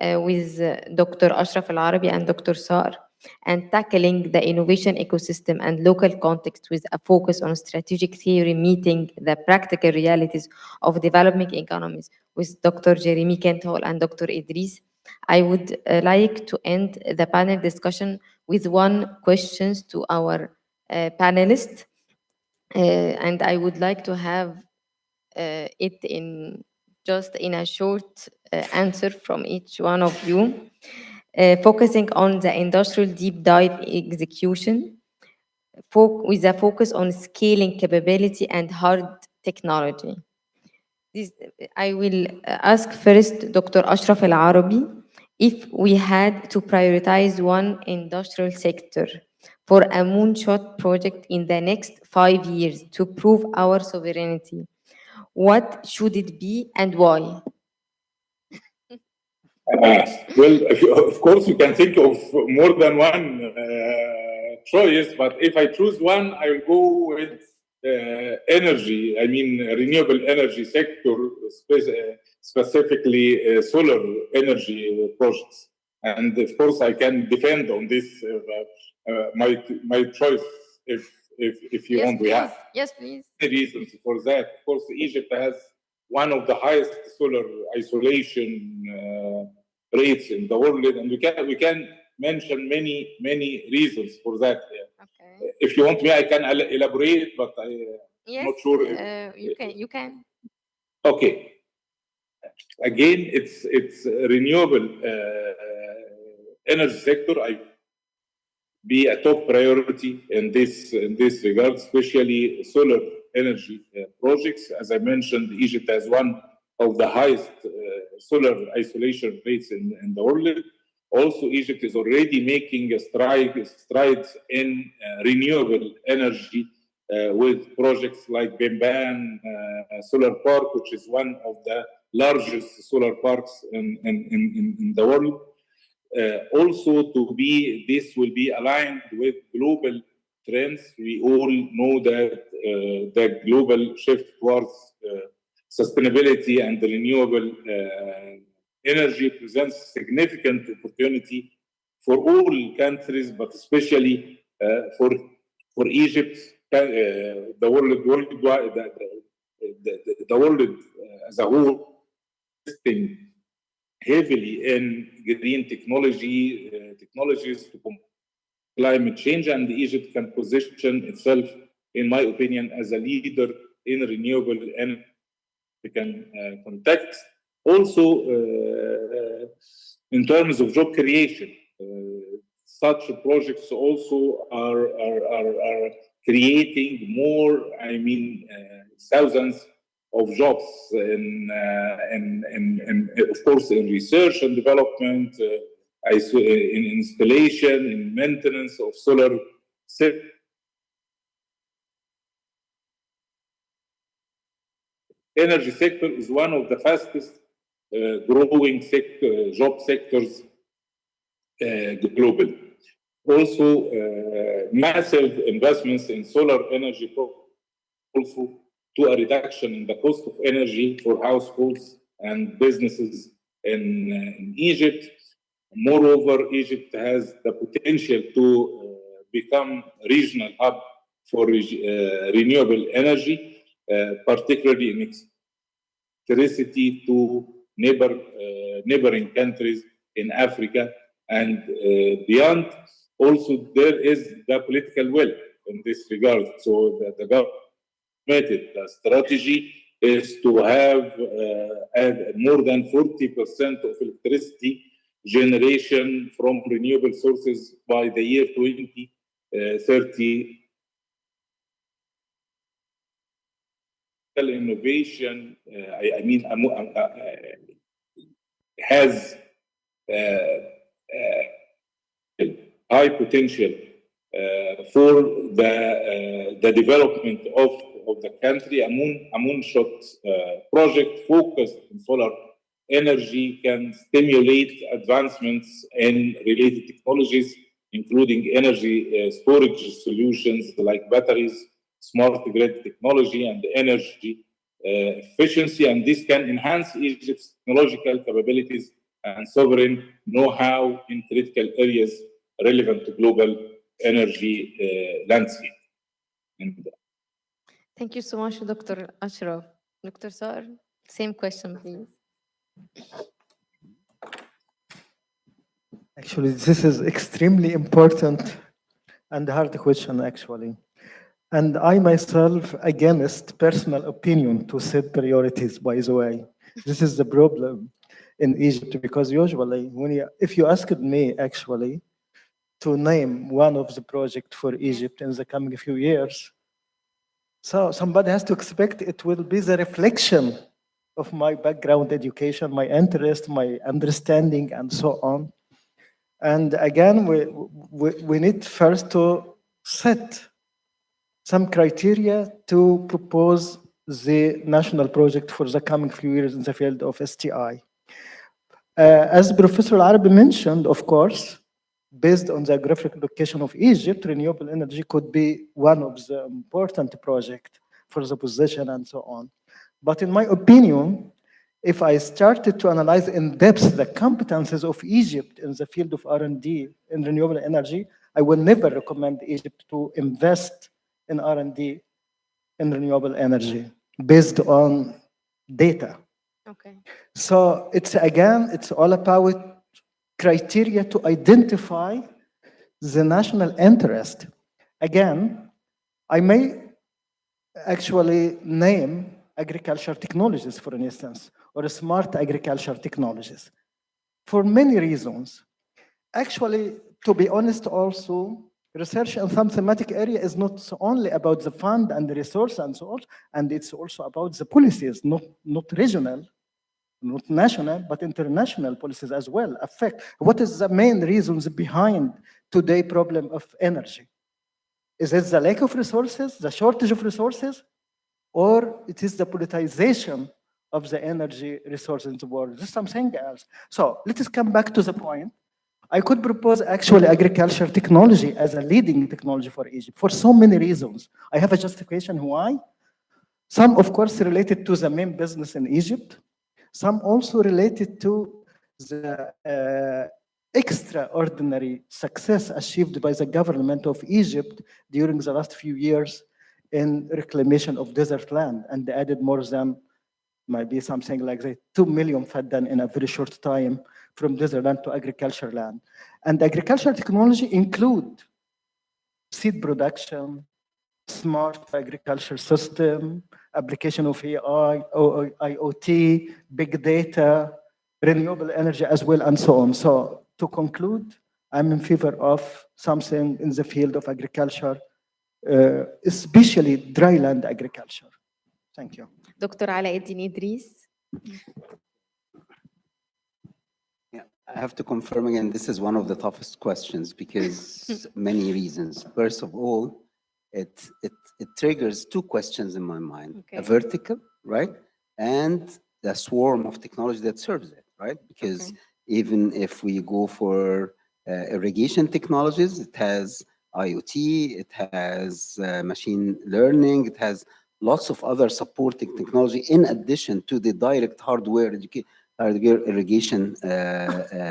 with Dr. Ashraf Al-Arabi and Dr. Saar, and tackling the innovation ecosystem and local context with a focus on strategic theory meeting the practical realities of developing economies with Dr. Jeremy Kent Hall and Dr. Idris, I would like to end the panel discussion with one question to our panelists, and I would like to have it in just in a short answer from each one of you, focusing on the industrial deep dive execution, with a focus on scaling capability and hard technology. This, I will ask first Dr. Ashraf Al-Arabi if we had to prioritize one industrial sector for a moonshot project in the next 5 years to prove our sovereignty, what should it be and why? Well, of course, you can think of more than one choice, but if I choose one, I will go with energy. I mean, renewable energy sector, specifically solar energy projects. And of course, I can defend on this my choice if you Yes, want. We please. have Yes, please. many reasons for that. Of course, Egypt has one of the highest solar isolation rates in the world, and we can mention many reasons for that. Okay. If you want me, I can elaborate, but I'm Yes, not sure. you can. Okay. Again, it's a renewable energy sector. I be a top priority in this regard, especially solar energy projects. As I mentioned, Egypt has one of the highest solar isolation rates in the world. Also, Egypt is already making strides in renewable energy with projects like Bemban Solar Park, which is one of the largest solar parks in the world. Also, this will be aligned with global trends. We all know that the global shift towards sustainability and renewable energy presents significant opportunity for all countries, but especially for Egypt, the world as a whole, investing heavily in green technologies to combat climate change, and Egypt can position itself, in my opinion, as a leader in renewable energy context. Also, in terms of job creation, such projects also are creating more, I mean, thousands of jobs of course, in research and development, in installation, in maintenance of solar systems. Energy sector is one of the fastest growing job sectors globally. Also, massive investments in solar energy also to a reduction in the cost of energy for households and businesses in Egypt. Moreover, Egypt has the potential to become regional hub for renewable energy, particularly in electricity to neighboring countries in Africa and beyond. Also, there is the political will in this regard. So the government, the strategy is to have more than 40% of electricity generation from renewable sources by the year 2030. Innovation, I mean, has high potential for the development of the country. A moonshot project focused on solar energy can stimulate advancements in related technologies, including energy storage solutions like batteries, smart grid technology, and energy efficiency. And this can enhance Egypt's technological capabilities and sovereign know-how in critical areas relevant to global energy landscape. Thank you so much, Dr. Ashraf. Dr. Sar, same question, please. Actually, this is extremely important and hard question, actually. And I myself, against personal opinion to set priorities, by the way. This is the problem in Egypt, because usually, if you asked me, actually, to name one of the projects for Egypt in the coming few years, so somebody has to expect it will be the reflection of my background education, my interest, my understanding, and so on. And again, we need first to set some criteria to propose the national project for the coming few years in the field of STI. As Professor Arabi mentioned, of course, based on the geographic location of Egypt, renewable energy could be one of the important projects for the position and so on. But in my opinion, if I started to analyze in depth the competences of Egypt in the field of R&D in renewable energy, I will never recommend Egypt to invest in R&D in renewable energy based on data. Okay. So it's all about criteria to identify the national interest. Again, I may actually name agriculture technologies, for instance, or smart agriculture technologies, for many reasons. Actually, to be honest also, research in some thematic area is not only about the fund and the resource and so on, and it's also about the policies, not regional, not national, but international policies as well affect. What is the main reasons behind today's problem of energy? Is it the lack of resources, the shortage of resources, or it is the politicization of the energy resources in the world? This is something else. So let us come back to the point. I could propose actually agriculture technology as a leading technology for Egypt for so many reasons. I have a justification why. Some, of course, related to the main business in Egypt. Some also related to the extraordinary success achieved by the government of Egypt during the last few years in reclamation of desert land, and they added more than maybe something like 2 million faddan in a very short time from desert land to agriculture land. And agriculture technology include seed production, smart agriculture system, application of AI, IoT, big data, renewable energy as well, and so on. So to conclude, I'm in favor of something in the field of agriculture, especially dry land agriculture. Thank you. Dr. Alauddin Idris. Yeah, I have to confirm again, this is one of the toughest questions because many reasons. First of all, it triggers two questions in my mind. Okay. A vertical, right? And the swarm of technology that serves it, right? Because even if we go for irrigation technologies, it has IoT, it has machine learning, it has lots of other supporting technology in addition to the direct hardware irrigation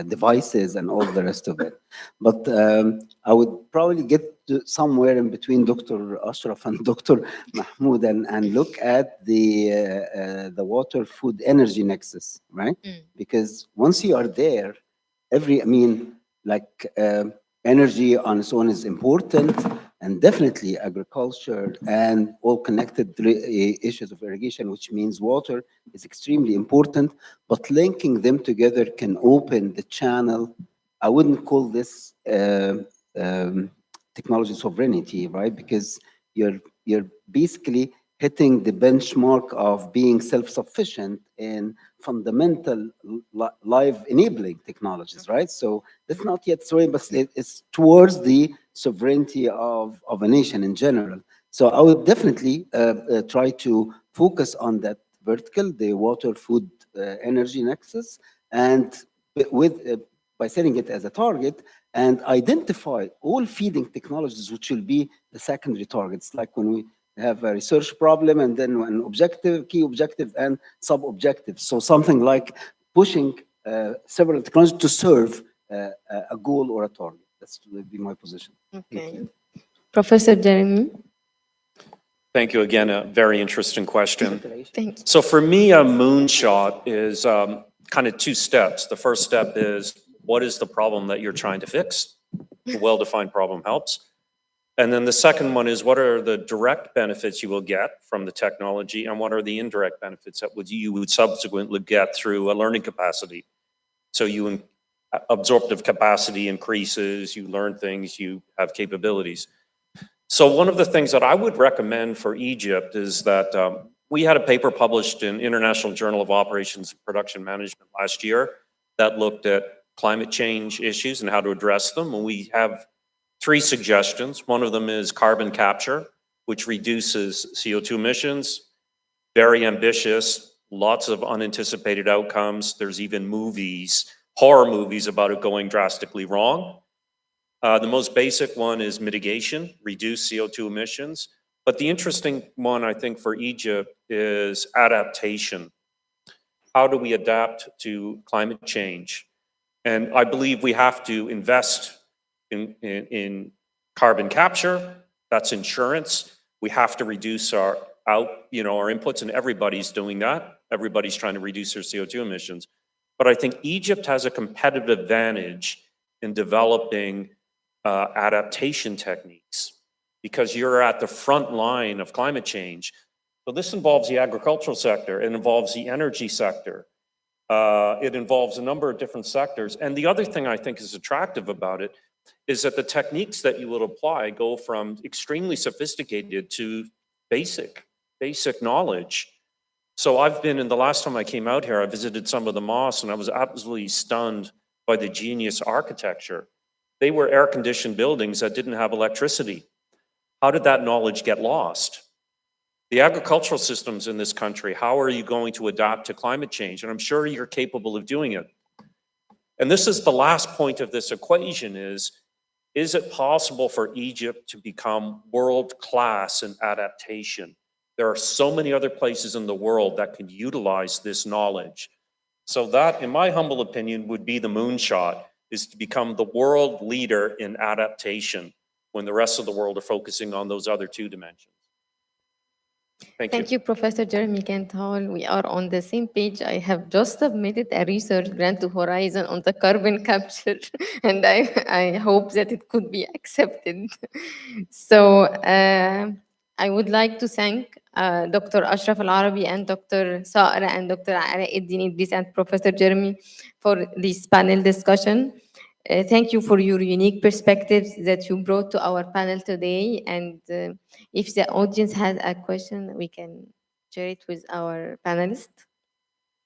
devices and all the rest of it. But I would probably get to somewhere in between Dr. Ashraf and Dr. Mahmoud and look at the water, food, energy nexus, right? Because once you are there, energy on its own is important, and definitely agriculture and all connected issues of irrigation, which means water, is extremely important. But linking them together can open the channel. I wouldn't call this technology sovereignty, right? Because you're basically hitting the benchmark of being self-sufficient in fundamental live enabling technologies, right? So that's not yet sovereign, but it's towards the sovereignty of a nation in general. So I would definitely try to focus on that vertical, the water, food, energy nexus, and by setting it as a target and identify all feeding technologies, which will be the secondary targets, like when we have a research problem and then an objective, key objective, and sub-objective. So something like pushing several technologies to serve a goal or a target. That would be my position. Okay. Professor Jeremy. Thank you again. A very interesting question. Thank you. So for me, a moonshot is kind of two steps. The first step is what is the problem that you're trying to fix? A well-defined problem helps. And then the second one is, what are the direct benefits you will get from the technology, and what are the indirect benefits that you would subsequently get through a learning capacity? So absorptive capacity increases, you learn things, you have capabilities. So one of the things that I would recommend for Egypt is that we had a paper published in International Journal of Operations and Production Management last year that looked at climate change issues and how to address them. And we have 3 suggestions. One of them is carbon capture, which reduces CO2 emissions. Very ambitious, lots of unanticipated outcomes. There's even movies, horror movies about it going drastically wrong. The most basic one is mitigation, reduce CO2 emissions. But the interesting one, I think, for Egypt is adaptation. How do we adapt to climate change? And I believe we have to invest in carbon capture. That's insurance. We have to reduce our inputs, and everybody's doing that. Everybody's trying to reduce their CO2 emissions. But I think Egypt has a competitive advantage in developing adaptation techniques, because you're at the front line of climate change. So this involves the agricultural sector, it involves the energy sector, it involves a number of different sectors. And the other thing I think is attractive about it is that the techniques that you will apply go from extremely sophisticated to basic knowledge. So I've been, in the last time I came out here, I visited some of the mosques, and I was absolutely stunned by the genius architecture. They were air-conditioned buildings that didn't have electricity. How did that knowledge get lost? The agricultural systems in this country, how are you going to adapt to climate change? And I'm sure you're capable of doing it. And this is the last point of this equation is it possible for Egypt to become world-class in adaptation? There are so many other places in the world that could utilize this knowledge. So that, in my humble opinion, would be the moonshot, is to become the world leader in adaptation when the rest of the world are focusing on those other 2 dimensions. Thank you, Professor Jeremy Kent-Hall. We are on the same page. I have just submitted a research grant to Horizon on the carbon capture, and I hope that it could be accepted. So I would like to thank Dr. Ashraf Al-Arabi and Dr. Saara and Dr. Alauddin Idris and Professor Jeremy for this panel discussion. Thank you for your unique perspectives that you brought to our panel today. And if the audience has a question, we can share it with our panelists.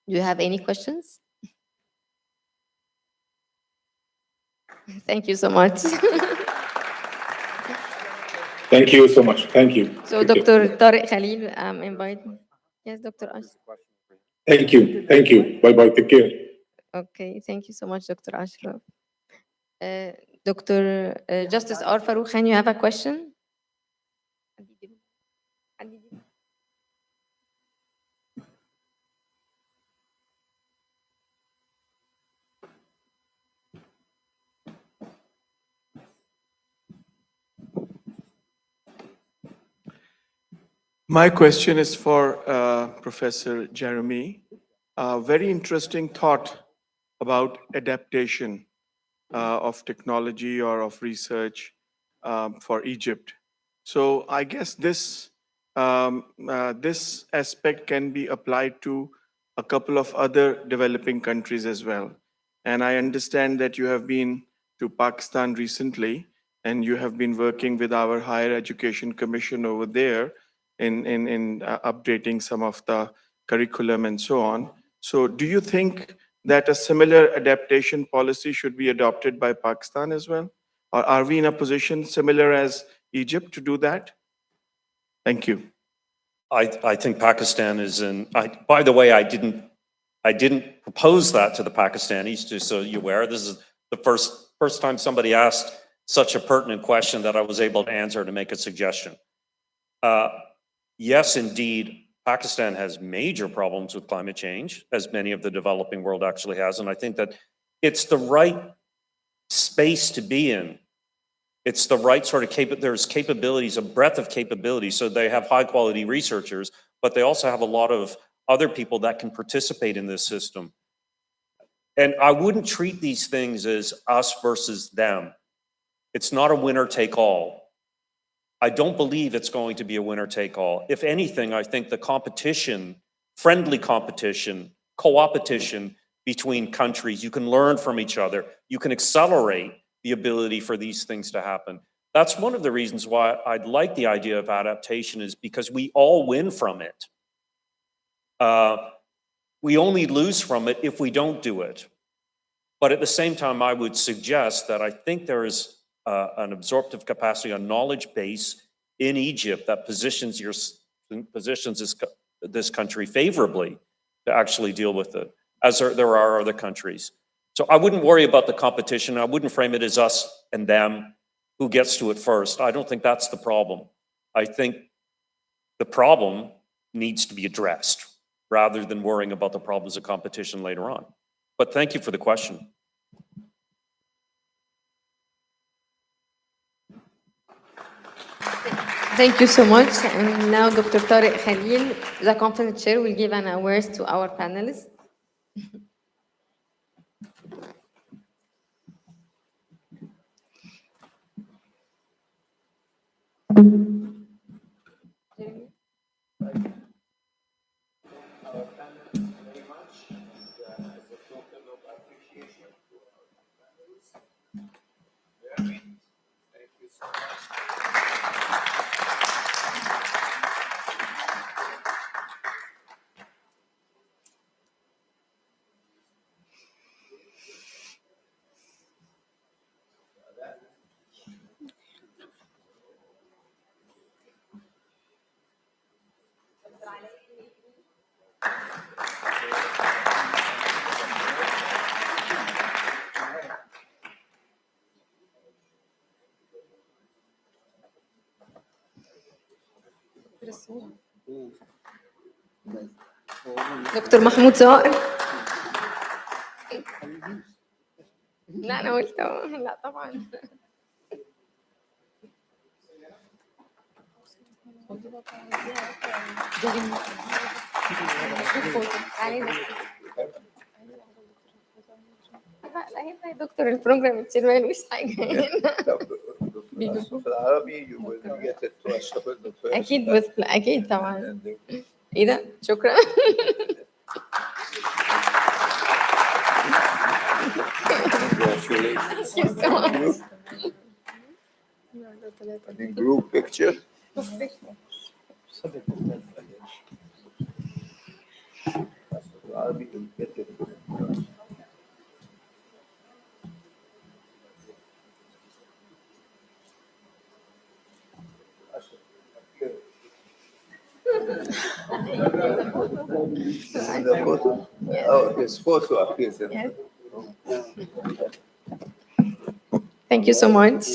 Do you have any questions? Thank you so much. Thank you so much. Thank you. So Dr. Tariq Khalil, invite. Yes, Dr. Ashraf. Thank you. Thank you. Bye-bye. Take care. Okay, thank you so much, Dr. Ashraf. Dr. Justice R. Farouk Khan, you have a question? My question is for Professor Jeremy. Very interesting thought about adaptation of technology or of research for Egypt. So I guess this aspect can be applied to a couple of other developing countries as well. And I understand that you have been to Pakistan recently, and you have been working with our Higher Education Commission over there in updating some of the curriculum and so on. So do you think that a similar adaptation policy should be adopted by Pakistan as well? Or are we in a position similar as Egypt to do that? Thank you. I think Pakistan is in, by the way, I didn't propose that to the Pakistanis, just so you're aware. This is the first time somebody asked such a pertinent question that I was able to answer to make a suggestion. Yes, indeed, Pakistan has major problems with climate change, as many of the developing world actually has, and I think that it's the right space to be in. It's the right sort of there's capabilities, a breadth of capabilities, so they have high quality researchers, but they also have a lot of other people that can participate in this system. And I wouldn't treat these things as us versus them. It's not a winner take all. I don't believe it's going to be a winner take all. If anything, I think the competition, friendly competition, co-opetition between countries, you can learn from each other. You can accelerate the ability for these things to happen. That's one of the reasons why I'd like the idea of adaptation, is because we all win from it. We only lose from it if we don't do it. But at the same time, I would suggest that I think there is an absorptive capacity, a knowledge base in Egypt that positions this country favorably to actually deal with it, as there are other countries. So I wouldn't worry about the competition. I wouldn't frame it as us and them, who gets to it first. I don't think that's the problem. I think the problem needs to be addressed rather than worrying about the problems of competition later on. But thank you for the question. Thank you so much. And now Dr. Tariq Khalil, the conference chair, will give an awareness to our panelists. دكتور محمود صقر. لا انا قلت لا طبعا. لا هنا دكتور البروجرام التشيرمان مش حاجه في العربي اكيد بس اكيد طبعا. ايه ده؟ شكرا. Group picture. This is the photo. Oh, this photo appears in. Yes. Thank you so much.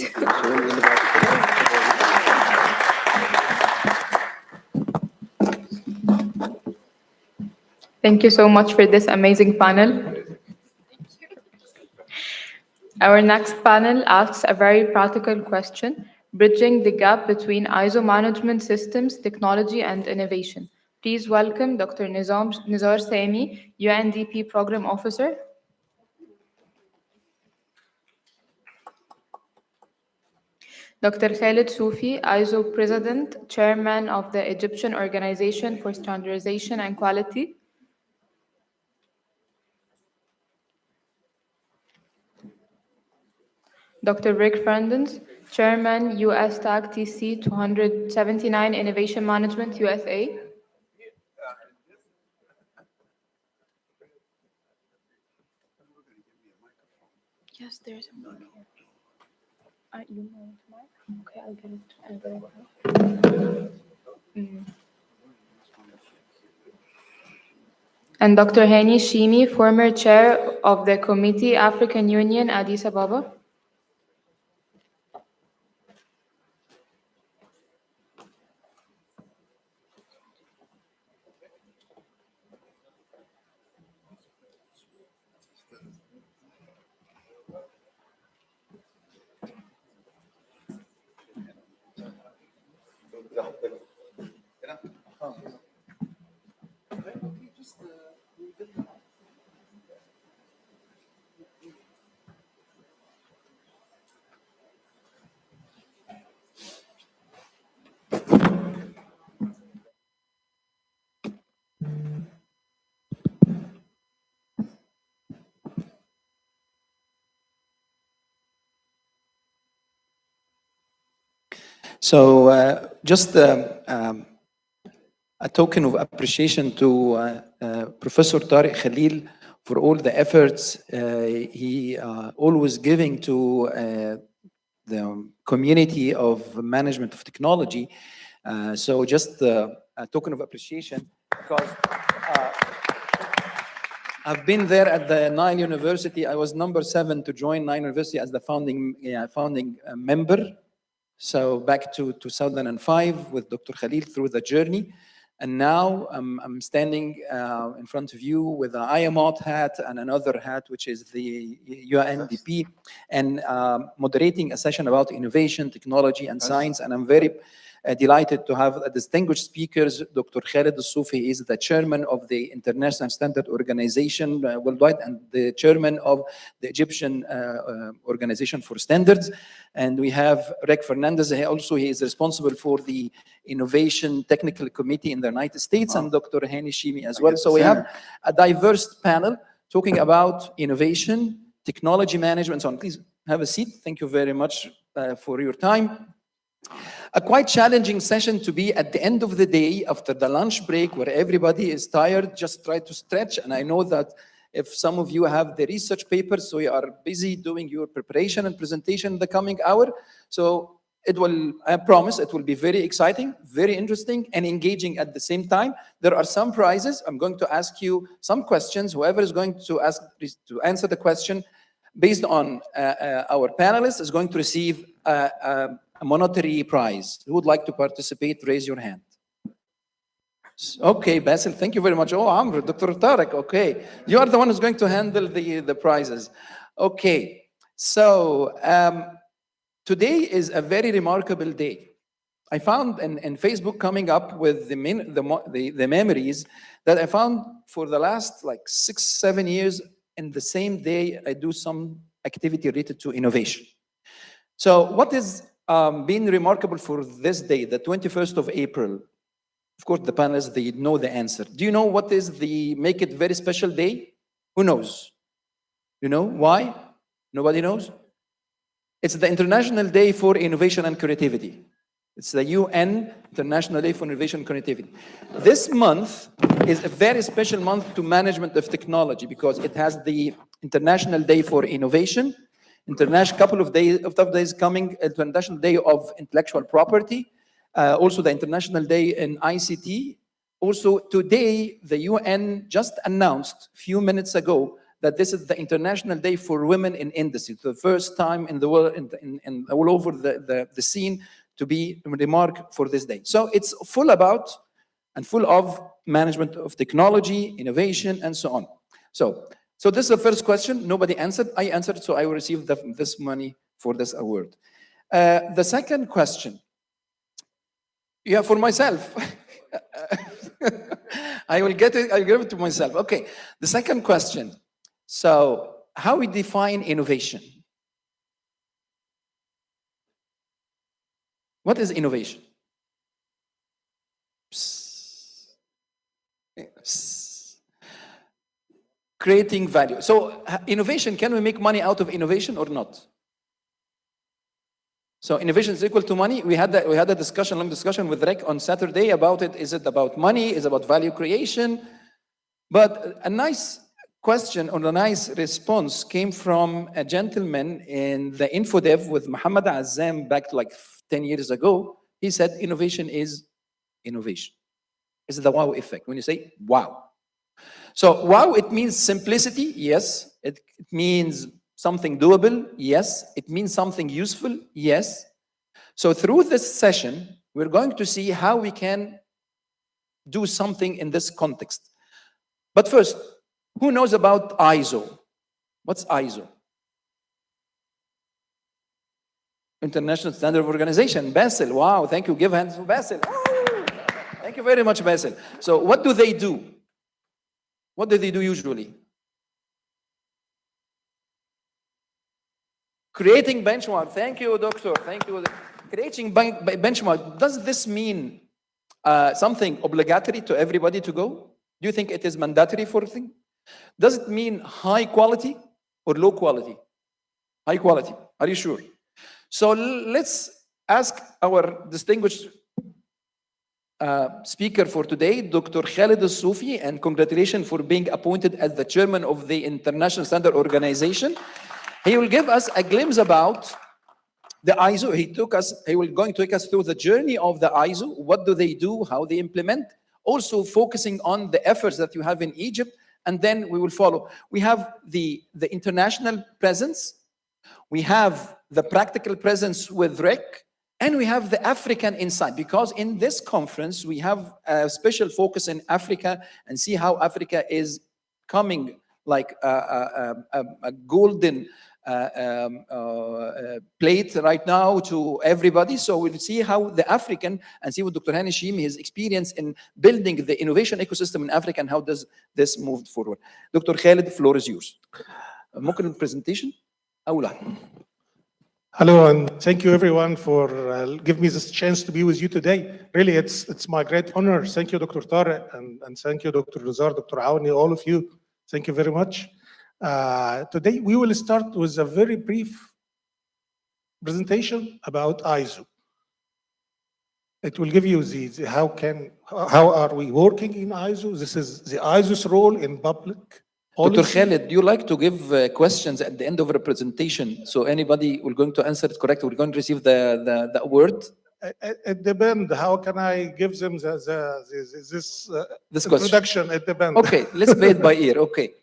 Thank you so much for this amazing panel. Our next panel asks a very practical question, bridging the gap between ISO management systems, technology, and innovation. Please welcome Dr. Nizar Sami, UNDP Program Officer. Dr. Khalid Soufi, ISO President, Chairman of the Egyptian Organization for Standardization and Quality. Dr. Rick Frandens, Chairman, US TAG TC 279 Innovation Management, USA. Yes, there's a mic here. You want the mic? Okay, I'll get it. And Dr. Hani Shimi, former chair of the Committee African Union, Addis Ababa. So just a token of appreciation to Professor Tariq Khalil for all the efforts he always giving to the community of management of technology. So just a token of appreciation, because I've been there at the Nile University. I was number 7 to join Nile University as the founding member. So back to 2005 with Dr. Khalil through the journey. And now I'm standing in front of you with the IAMOT hat and another hat, which is the UNDP, and moderating a session about innovation, technology, and science. And I'm very delighted to have distinguished speakers. Dr. Khalid Al-Soufi is the chairman of the International Standard Organization worldwide and the chairman of the Egyptian Organization for Standards. And we have Rick Fernandez. He is responsible for the Innovation Technical Committee in the United States, and Dr. Hani Shimi as well. So we have a diverse panel talking about innovation, technology management, and so on. Please have a seat. Thank you very much for your time. A quite challenging session to be at the end of the day after the lunch break where everybody is tired, just try to stretch. And I know that if some of you have the research papers, so you are busy doing your preparation and presentation in the coming hour. So I promise it will be very exciting, very interesting, and engaging at the same time. There are some prizes. I'm going to ask you some questions. Whoever is going to answer the question based on our panelists is going to receive a monetary prize. Who would like to participate? Raise your hand. Okay, Basil, thank you very much. Oh, Amr, Dr. Tariq, okay. You are the one who's going to handle the prizes. Okay, so today is a very remarkable day. I found in Facebook coming up with the memories that I found for the last like 6-7 years. In the same day, I do some activity related to innovation. So what is been remarkable for this day, the 21st of April? Of course, the panelists, they know the answer. Do you know what is the make it very special day? Who knows? You know why? Nobody knows? It's the International Day for Innovation and Creativity. It's the UN International Day for Innovation and Creativity. This month is a very special month to management of technology because it has the International Day for Innovation, couple of days coming, International Day of Intellectual Property, also the International Day in ICT. Also today, the UN just announced a few minutes ago that this is the International Day for Women in Industry, the first time in the world, all over the scene, to be remarked for this day. So it's full of management of technology, innovation, and so on. So this is the first question. Nobody answered. I answered, so I will receive this money for this award. The second question, yeah, for myself. I will get it. I'll give it to myself. Okay. The second question. So, how we define innovation? What is innovation? Creating value. So, innovation, can we make money out of innovation or not? So, innovation is equal to money. We had a long discussion with Rick on Saturday about it. Is it about money? Is it about value creation? But a nice question or a nice response came from a gentleman in the InfoDev with Muhammad Azzam back like 10 years ago. He said innovation is innovation. It's the wow effect. When you say wow. So wow, it means simplicity. Yes. It means something doable. Yes. It means something useful. Yes. So through this session, we're going to see how we can do something in this context. But first, who knows about ISO? What's ISO? International Standard Organization. Basil, wow, thank you. Give hands for Basil. Oh, thank you very much, Basil. So what do they do? What do they do usually? Creating benchmark. Thank you, doctor. Thank you. Creating benchmark. Does this mean something obligatory to everybody to go? Do you think it is mandatory for a thing? Does it mean high quality or low quality? High quality. Are you sure? So let's ask our distinguished speaker for today, Dr. Khalid Al-Soufi, and congratulations for being appointed as the chairman of the International Standard Organization. He will give us a glimpse about the ISO. He will going to take us through the journey of the ISO. What do they do? How they implement? Also focusing on the efforts that you have in Egypt, and then we will follow. We have the international presence. We have the practical presence with RIC, and we have the African insight, because in this conference, we have a special focus in Africa and see how Africa is coming like a golden plate right now to everybody. So we'll see how the African, and see what Dr. Hani Shimi, his experience in building the innovation ecosystem in Africa, and how does this move forward. Dr. Khalid, the floor is yours. ممكن البرزنتيشن أول واحد. Hello, and thank you everyone for giving me this chance to be with you today. Really, it's my great honor. Thank you, Dr. Tariq, and thank you, Dr. Nizar, Dr. Aouni, all of you. Thank you very much. Today, we will start with a very brief presentation about ISO. It will give you the how are we working in ISO. This is the ISO's role in public policy. Dr. Khalid, do you like to give questions at the end of the presentation? So anybody will going to answer it correctly, we're going to receive the award? It depends. How can I give them this introduction? It depends. Okay, let's play it by ear. Okay,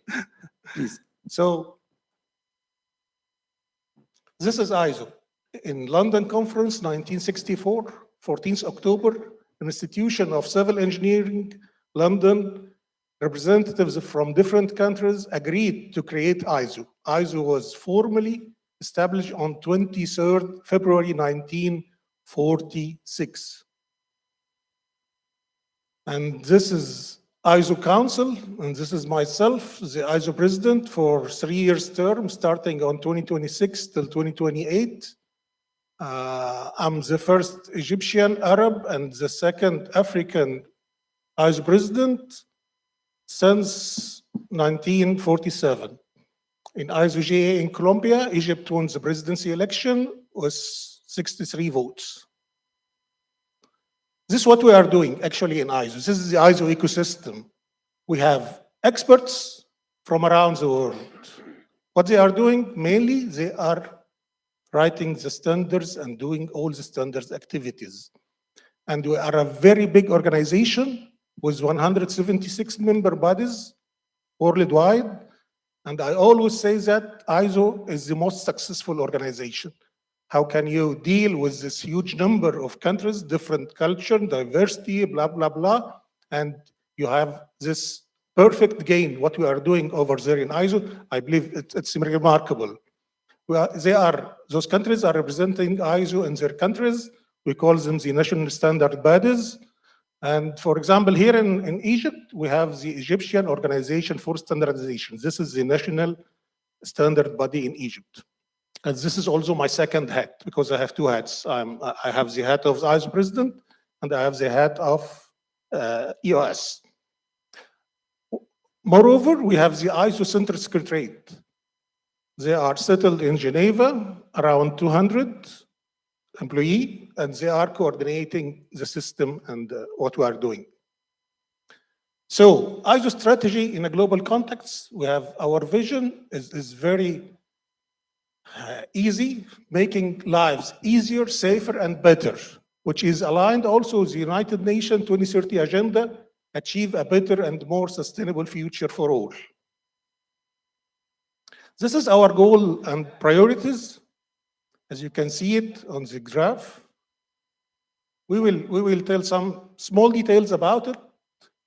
please. So this is ISO. In London Conference 1964, 14th October, Institution of Civil Engineering, London, representatives from different countries agreed to create ISO. ISO was formally established on 23rd February 1946. And this is ISO Council, and this is myself, the ISO President for 3 years term, starting on 2026 till 2028. I'm the first Egyptian Arab and the second African ISO President since 1947. In ISO-GA in Colombia, Egypt won the presidency election with 63 votes. This is what we are doing actually in ISO. This is the ISO ecosystem. We have experts from around the world. What they are doing, mainly they are writing the standards and doing all the standards activities. And we are a very big organization with 176 member bodies worldwide. And I always say that ISO is the most successful organization. How can you deal with this huge number of countries, different culture, diversity, blah, blah, blah, and you have this perfect gain, what we are doing over there in ISO, I believe it's remarkable. Those countries are representing ISO in their countries. We call them the national standard bodies. And for example, here in Egypt, we have the Egyptian Organization for Standardization. This is the national standard body in Egypt. And this is also my second hat, because I have two hats. I have the hat of the ISO president, and I have the hat of EOS. Moreover, we have the ISO Center Secretariat. They are settled in Geneva, around 200 employees, and they are coordinating the system and what we are doing. So ISO strategy in a global context, we have our vision is very easy, making lives easier, safer, and better, which is aligned also with the United Nations 2030 agenda, achieve a better and more sustainable future for all. This is our goal and priorities. As you can see it on the graph, we will tell some small details about it,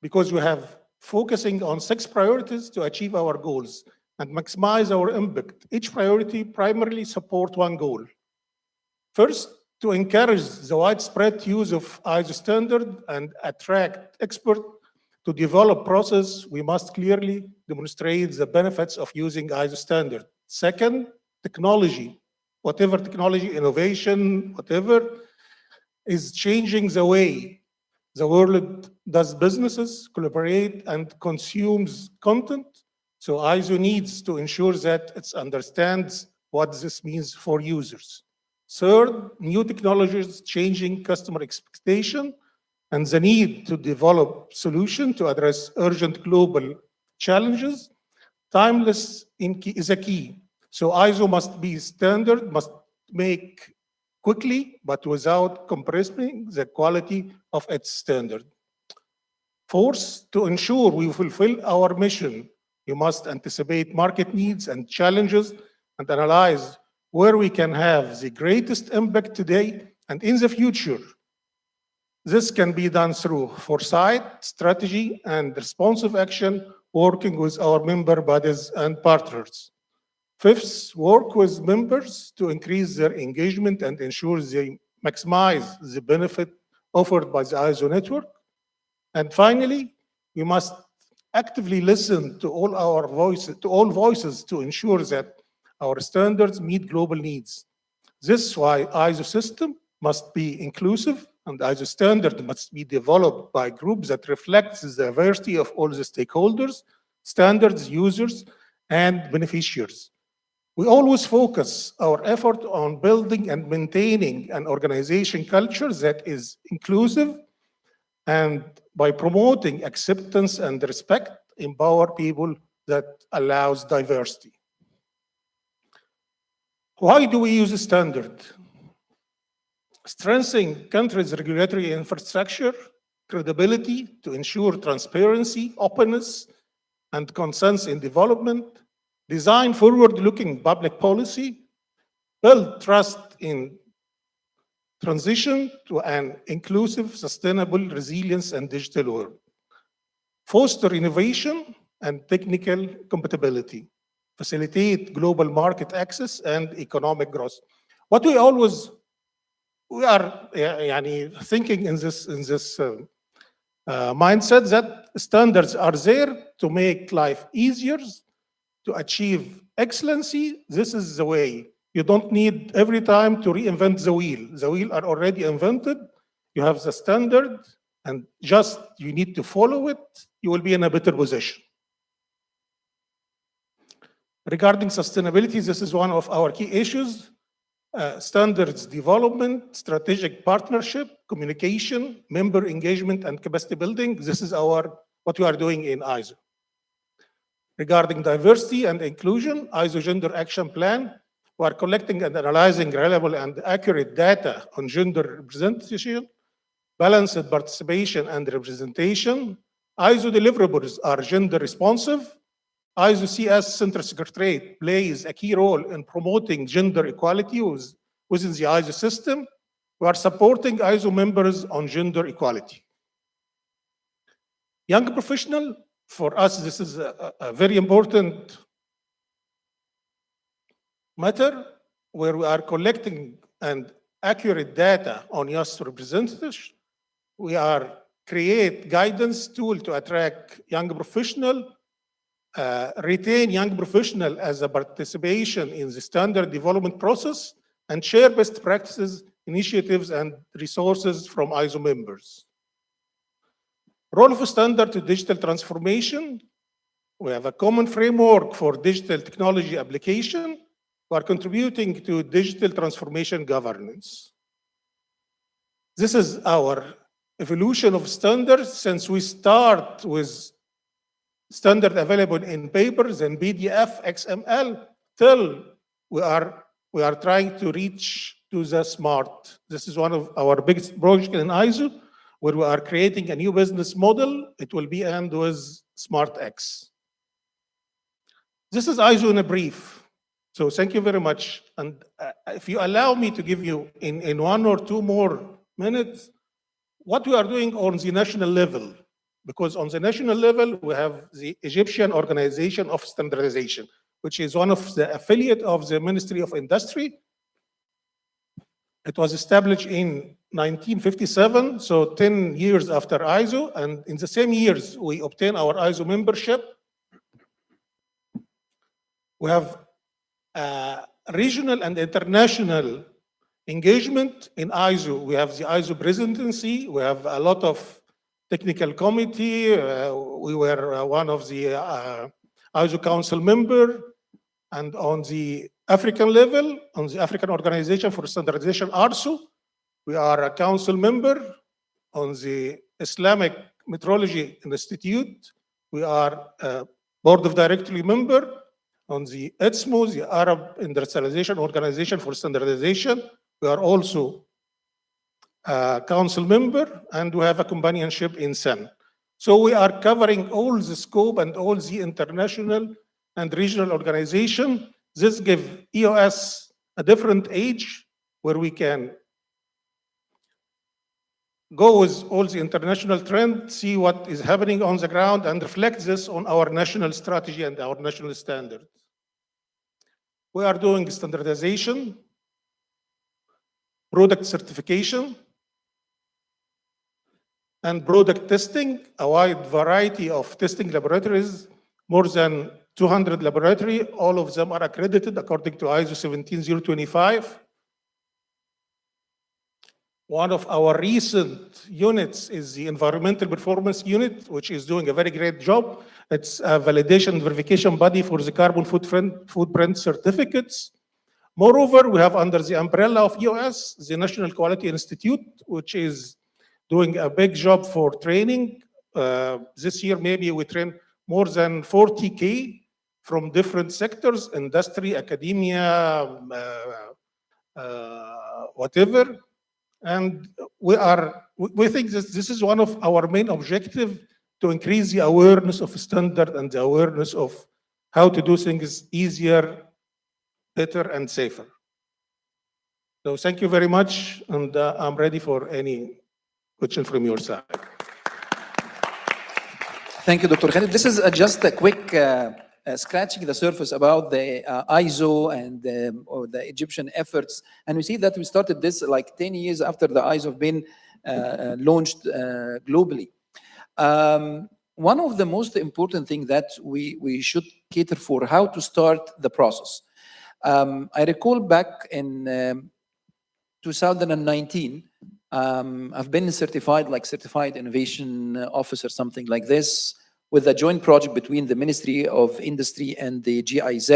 because we have focusing on 6 priorities to achieve our goals and maximize our impact. Each priority primarily support one goal. First, to encourage the widespread use of ISO standard and attract experts to develop process, we must clearly demonstrate the benefits of using ISO standard. Second, technology. Whatever technology, innovation, whatever, is changing the way the world does businesses, collaborate, and consumes content. So ISO needs to ensure that it understands what this means for users. Third, new technologies changing customer expectation and the need to develop solutions to address urgent global challenges. Timeless is a key. So ISO must be standard, must make quickly, but without compressing the quality of its standard. Fourth, to ensure we fulfill our mission, you must anticipate market needs and challenges and analyze where we can have the greatest impact today and in the future. This can be done through foresight, strategy, and responsive action, working with our member bodies and partners. Fifth, work with members to increase their engagement and ensure they maximize the benefit offered by the ISO network. And finally, we must actively listen to all voices to ensure that our standards meet global needs. This is why ISO system must be inclusive and ISO standard must be developed by groups that reflects the diversity of all the stakeholders, standards, users, and beneficiaries. We always focus our effort on building and maintaining an organization culture that is inclusive, and by promoting acceptance and respect, empower people that allows diversity. Why do we use a standard? Strengthening countries' regulatory infrastructure, credibility to ensure transparency, openness, and consensus in development, design forward-looking public policy, build trust in transition to an inclusive, sustainable, resilience, and digital world, foster innovation and technical compatibility, facilitate global market access and economic growth. What we are thinking in this mindset that standards are there to make life easier, to achieve excellency. This is the way. You don't need every time to reinvent the wheel. The wheel are already invented. You have the standard and just you need to follow it. You will be in a better position. Regarding sustainability, this is one of our key issues. Standards development, strategic partnership, communication, member engagement, and capacity building. This is what we are doing in ISO. Regarding diversity and inclusion, ISO Gender Action Plan, we are collecting and analyzing reliable and accurate data on gender representation, balanced participation and representation. ISO deliverables are gender responsive. ISO CS Center Secretariat plays a key role in promoting gender equality within the ISO system. We are supporting ISO members on gender equality. Young professional, for us, this is a very important matter where we are collecting and accurate data on youth representatives. We are create guidance tool to attract young professional, retain young professional as a participation in the standard development process, and share best practices, initiatives, and resources from ISO members. Role of standard to digital transformation. We have a common framework for digital technology application. We are contributing to digital transformation governance. This is our evolution of standards since we start with standard available in papers and PDF, XML, till we are trying to reach to the smart. This is one of our biggest projects in ISO, where we are creating a new business model. It will be end with SmartX. This is ISO in a brief. So thank you very much. And if you allow me to give you in 1 or 2 more minutes, what we are doing on the national level. Because on the national level, we have the Egyptian Organization of Standardization, which is one of the affiliate of the Ministry of Industry. It was established in 1957, so 10 years after ISO, and in the same years, we obtained our ISO membership. We have regional and international engagement in ISO. We have the ISO presidency, we have a lot of technical committee, we were one of the ISO council member, and on the African level, on the African Organization for Standardization, ARSO, we are a council member. On the Islamic Metrology Institute, we are a board of directory member. On the ITSMO, the Arab Industrialization Organization for Standardization, we are also a council member, and we have a companionship in SEN. So we are covering all the scope and all the international and regional organization. This gives EOS a different age where we can go with all the international trend, see what is happening on the ground, and reflect this on our national strategy and our national standard. We are doing standardization, product certification, and product testing, a wide variety of testing laboratories, more than 200 laboratories. All of them are accredited according to ISO 17025. One of our recent units is the Environmental Performance Unit, which is doing a very great job. It's a validation and verification body for the carbon footprint certificates. Moreover, we have under the umbrella of EOS, the National Quality Institute, which is doing a big job for training. This year, maybe we train more than 40K from different sectors, industry, academia, whatever. And we think this is one of our main objectives, to increase the awareness of standard and the awareness of how to do things easier, better, and safer. So thank you very much, and I'm ready for any question from your side. Thank you, Dr. Khalid. This is just a quick scratching the surface about the ISO and the Egyptian efforts. And we see that we started this like 10 years after the ISO have been launched globally. One of the most important things that we should cater for, how to start the process. I recall back in 2019, I've been certified innovation officer, something like this, with a joint project between the Ministry of Industry and the GIZ.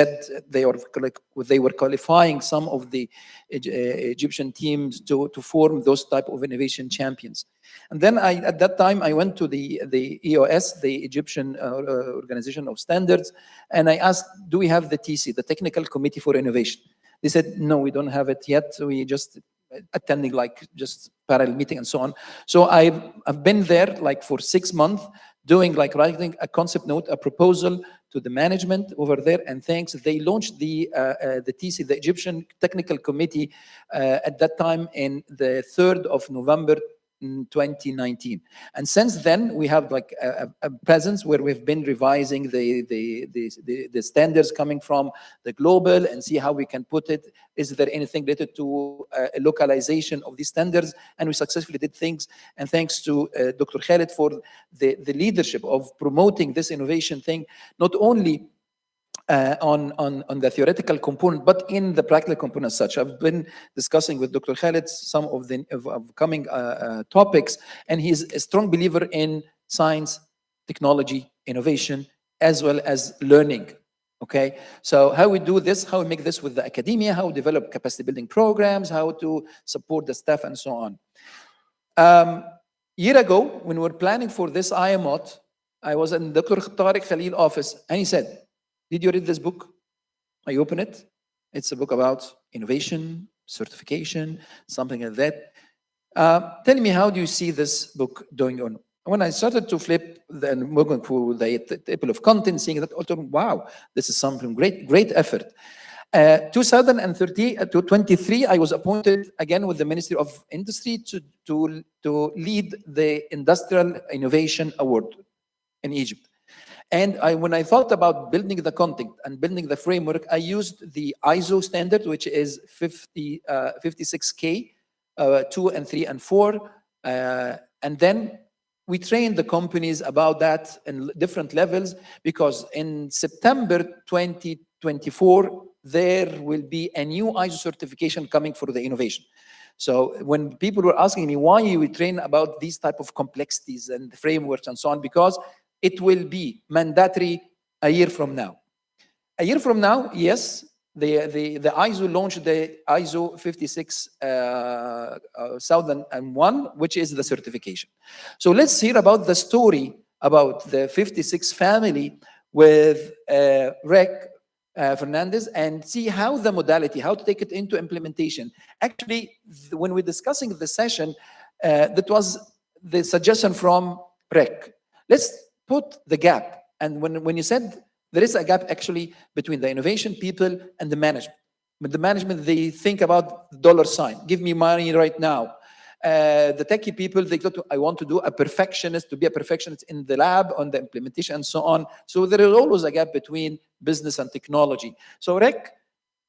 They were qualifying some of the Egyptian teams to form those type of innovation champions. And then at that time, I went to the EOS, the Egyptian Organization of Standards, and I asked, do we have the TC, the Technical Committee for Innovation? They said, no, we don't have it yet. So we just attending just parallel meeting and so on. So I've been there for 6 months, doing writing a concept note, a proposal to the management over there, and thanks, they launched the TC, the Egyptian Technical Committee, at that time in the 3rd of November 2019. And since then, we have a presence where we've been revising the standards coming from the global and see how we can put it. Is there anything related to localization of these standards? And we successfully did things. And thanks to Dr. Khalid for the leadership of promoting this innovation thing, not only on the theoretical component, but in the practical component as such. I've been discussing with Dr. Khalid some of the upcoming topics, and he's a strong believer in science, technology, innovation, as well as learning. Okay, so how we do this, how we make this with the academia, how we develop capacity building programs, how to support the staff, and so on. Year ago, when we were planning for this IMOT, I was in Dr. Tariq Khalil's office, and he said, did you read this book? I open it. It's a book about innovation, certification, something like that. Tell me, how do you see this book going on? When I started to flip and moving through the table of content, seeing that, I thought, wow, this is something great effort. 2023, I was appointed again with the Ministry of Industry to lead the Industrial Innovation Award in Egypt. And when I thought about building the content and building the framework, I used the ISO standard, which is 56K, 2 and 3 and 4. And then we trained the companies about that in different levels, because in September 2024, there will be a new ISO certification coming for the innovation. So when people were asking me why you train about these type of complexities and frameworks and so on, because it will be mandatory a year from now. A year from now, yes, The ISO launched the ISO 56001, which is the certification. So let's hear about the story about the 56 family with Rick Fernandez and see how the modality, how to take it into implementation. Actually, when we're discussing the session, that was the suggestion from Rick. Let's put the gap. And when you said there is a gap actually between the innovation people and the management. But the management, they think about dollar sign. Give me money right now. The techie people, they thought, I want to do a perfectionist, to be a perfectionist in the lab, on the implementation, and so on. So there is always a gap between business and technology. So Rick,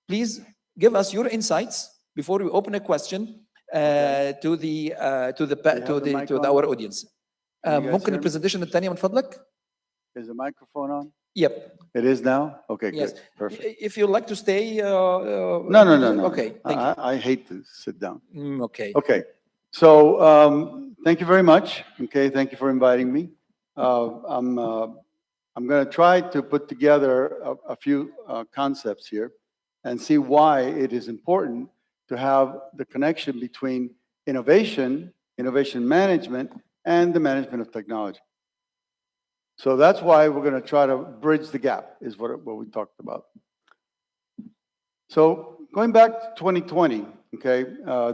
please give us your insights before we open a question to our audience. ممكن البرزنتيشن الثانية من فضلك؟ Is the microphone on? Yep. It is now? Okay, Yes. good, perfect. If you'd like to stay. No. Okay, thank you. I hate to sit down. Okay. Okay, so thank you very much. Okay, thank you for inviting me. I'm going to try to put together a few concepts here and see why it is important to have the connection between innovation, innovation management, and the management of technology. So that's why we're going to try to bridge the gap, is what we talked about. So going back to 2020, okay,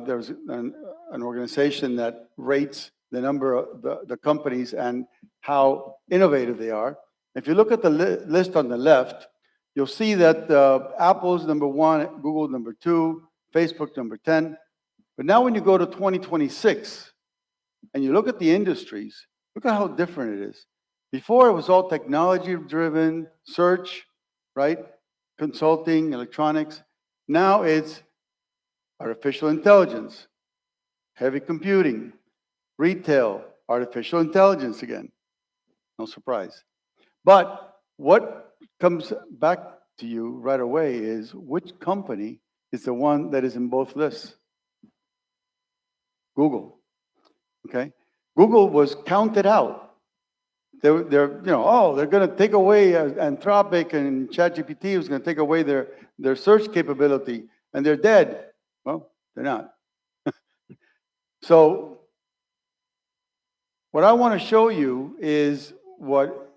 there's an organization that rates the number of the companies and how innovative they are. If you look at the list on the left, you'll see that Apple's #1, Google #2, Facebook #10. But now when you go to 2026 and you look at the industries, look at how different it is. Before it was all technology-driven, search, right? Consulting, electronics. Now it's artificial intelligence, heavy computing, retail, artificial intelligence again. No surprise. But what comes back to you right away is which company is the one that is in both lists? Google. Okay? Google was counted out. They're going to take away Anthropic, and ChatGPT was going to take away their search capability, and they're dead. Well, they're not. So what I want to show you is what,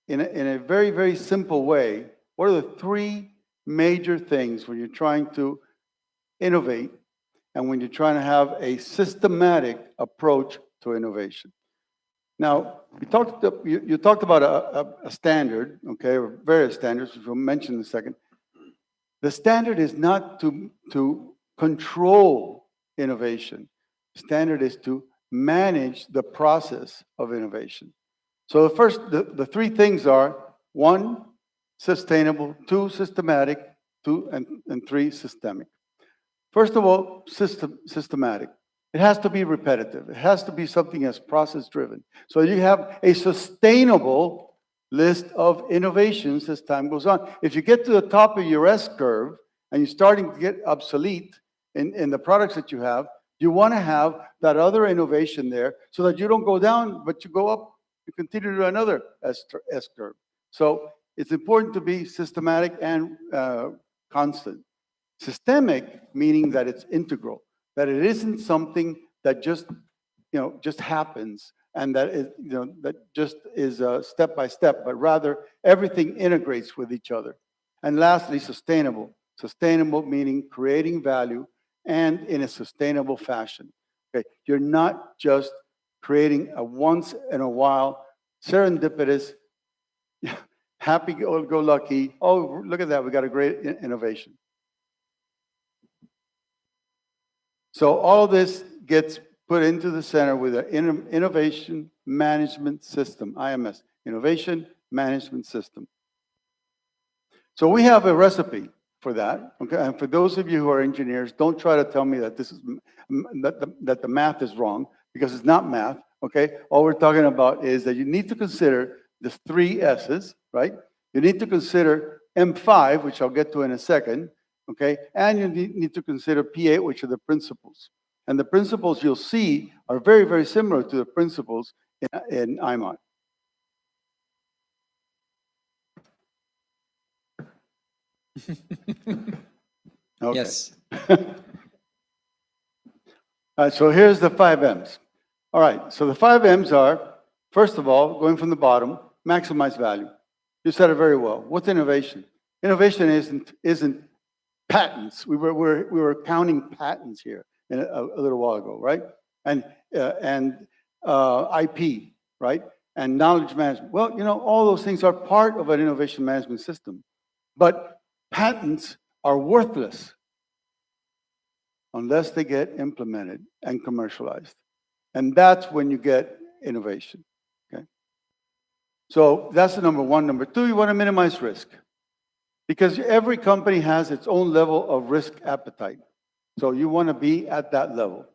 in a very, very simple way, what are the three major things when you're trying to innovate and when you're trying to have a systematic approach to innovation. Now, you talked about a standard, okay, or various standards, which we'll mention in a second. The standard is not to control innovation. The standard is to manage the process of innovation. So the three things are: 1, sustainable; 2, systematic; 2 and 3, systemic. First of all, systematic. It has to be repetitive. It has to be something that's process-driven. So you have a sustainable list of innovations as time goes on. If you get to the top of your S-curve and you're starting to get obsolete in the products that you have, you want to have that other innovation there so that you don't go down, but you go up, you continue to another S-curve. So it's important to be systematic and constant. Systemic, meaning that it's integral, that it isn't something that just happens and that that just is step by step, but rather everything integrates with each other. And lastly, sustainable. Sustainable meaning creating value and in a sustainable fashion. Okay, you're not just creating a once in a while serendipitous, happy-go-lucky. Oh, look at that! We got a great innovation. So all this gets put into the center with an innovation management system, IMS, innovation management system. So we have a recipe for that. Okay, and for those of you who are engineers, don't try to tell me that this is that the math is wrong, because it's not math. Okay, all we're talking about is that you need to consider the 3 S's, right? You need to consider M5, which I'll get to in a second. Okay, and you need to consider P8, which are the principles. And the principles you'll see are very, very similar to the principles in IMOT. Okay. Yes. All right, so here's the 5 M's. All right, so the 5 M's are, first of all, going from the bottom, maximize value. You said it very well. What's innovation? Innovation isn't patents. We were counting patents here a little while ago, right? And IP, right? And knowledge management. Well, you know, all those things are part of an innovation management system. But patents are worthless unless they get implemented and commercialized. And that's when you get innovation, okay? So that's the number one. Number two, you want to minimize risk, because every company has its own level of risk appetite. So you want to be at that level.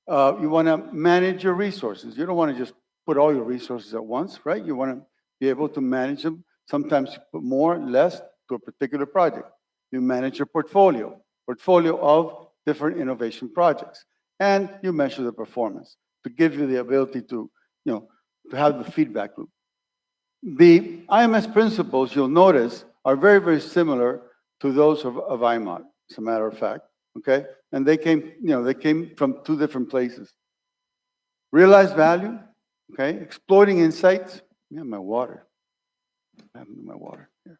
You want to manage your resources. You don't want to just put all your resources at once, right? You want to be able to manage them. Sometimes you put more, less to a particular project. You manage your portfolio of different innovation projects, and you measure the performance to give you the ability to, you know, to have the feedback loop. The IMS principles, you'll notice, are very, very similar to those of IMOT, as a matter of fact, okay? And they came, you know, they came from 2 different places. Realize value, okay? Exploiting insights. Yeah, my water. I have my water here.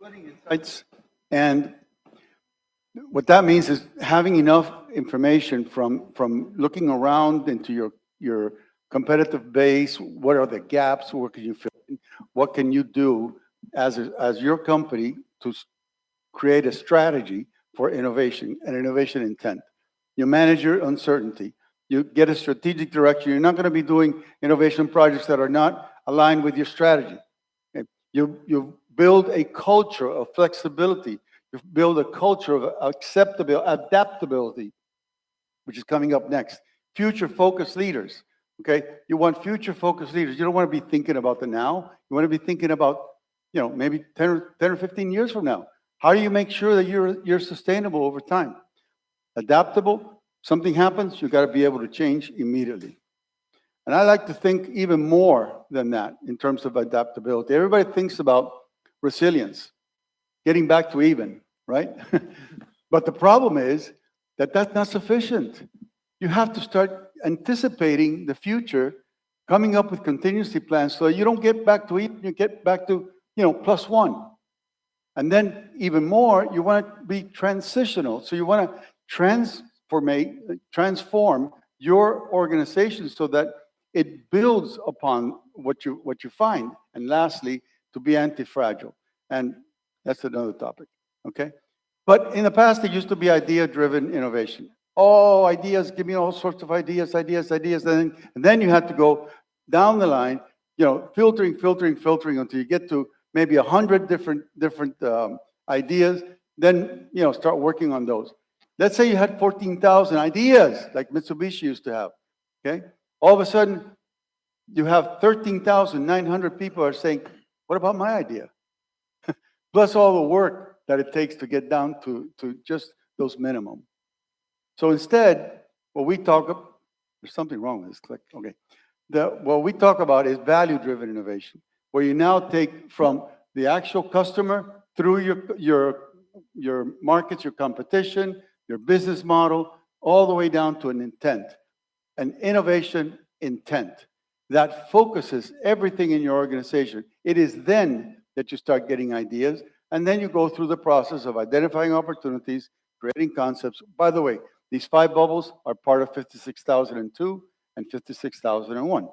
Exploiting insights, and what that means is having enough information from looking around into your competitive base. What are the gaps? What can you fill in? What can you do as your company to create a strategy for innovation and innovation intent? You manage your uncertainty. You get a strategic direction. You're not going to be doing innovation projects that are not aligned with your strategy. Okay? You build a culture of flexibility. You build a culture of adaptability, which is coming up next. Future-focused leaders, okay? You want future-focused leaders. You don't want to be thinking about the now. You want to be thinking about, you know, maybe 10 or 15 years from now. How do you make sure that you're sustainable over time? Adaptable, something happens, you got to be able to change immediately. And I like to think even more than that in terms of adaptability. Everybody thinks about resilience, getting back to even, right? But the problem is that that's not sufficient. You have to start anticipating the future, coming up with contingency plans so you don't get back to even, you get back to, you know, +1. And then even more, you want to be transitional. So you want to transform your organization so that it builds upon what you find. And lastly, to be anti-fragile. And that's another topic, okay? But in the past, it used to be idea-driven innovation. Oh, ideas, give me all sorts of ideas. And then you had to go down the line, you know, filtering until you get to maybe 100 different ideas. Then, you know, start working on those. Let's say you had 14,000 ideas, like Mitsubishi used to have, okay? All of a sudden, you have 13,900 people are saying, what about my idea? Plus all the work that it takes to get down to just those minimum. So instead, what we talk about, there's something wrong with this click, okay. What we talk about is value-driven innovation, where you now take from the actual customer through your markets, your competition, your business model, all the way down to an intent, an innovation intent that focuses everything in your organization. It is then that you start getting ideas, and then you go through the process of identifying opportunities, creating concepts. By the way, these 5 bubbles are part of 56,002 and 56,001.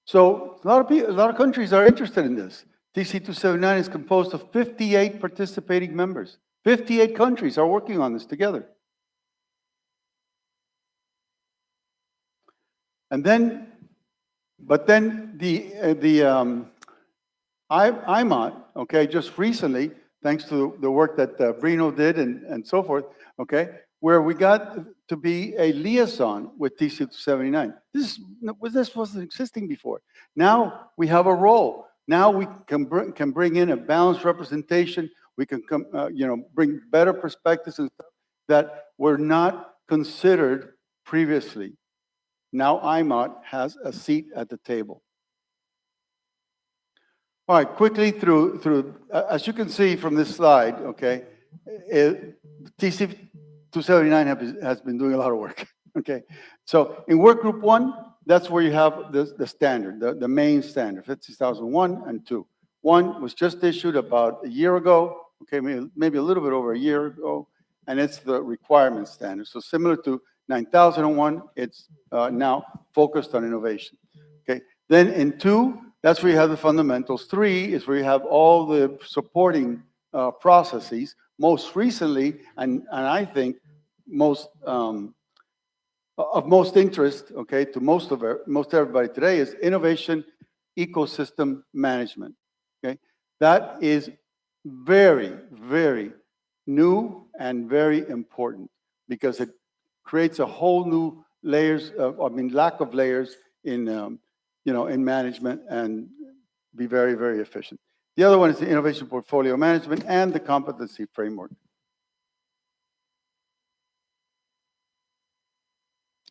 So a lot of countries are interested in this. TC279 is composed of 58 participating members. 58 countries are working on this together. And then, but then the IMOT, okay, just recently, thanks to the work that Brino did and so forth, okay, where we got to be a liaison with TC279. This wasn't existing before. Now we have a role. Now we can bring in a balanced representation. We can bring better perspectives and stuff that were not considered previously. Now IMOT has a seat at the table. All right, quickly as you can see from this slide, okay, TC 279 has been doing a lot of work, okay? So in work group 1, that's where you have the standard, the main standard, 50001 and 2. 1 was just issued about a year ago, okay, maybe a little bit over a year ago, and it's the requirement standard. So similar to 9001, it's now focused on innovation, okay? Then in 2, that's where you have the fundamentals. 3 is where you have all the supporting processes. Most recently, and I think most of most interest, okay, to most everybody today is innovation ecosystem management. Okay, that is very, very new and very important because it creates a whole new lack of layers in in management and be very, very efficient. The other one is the innovation portfolio management and the competency framework.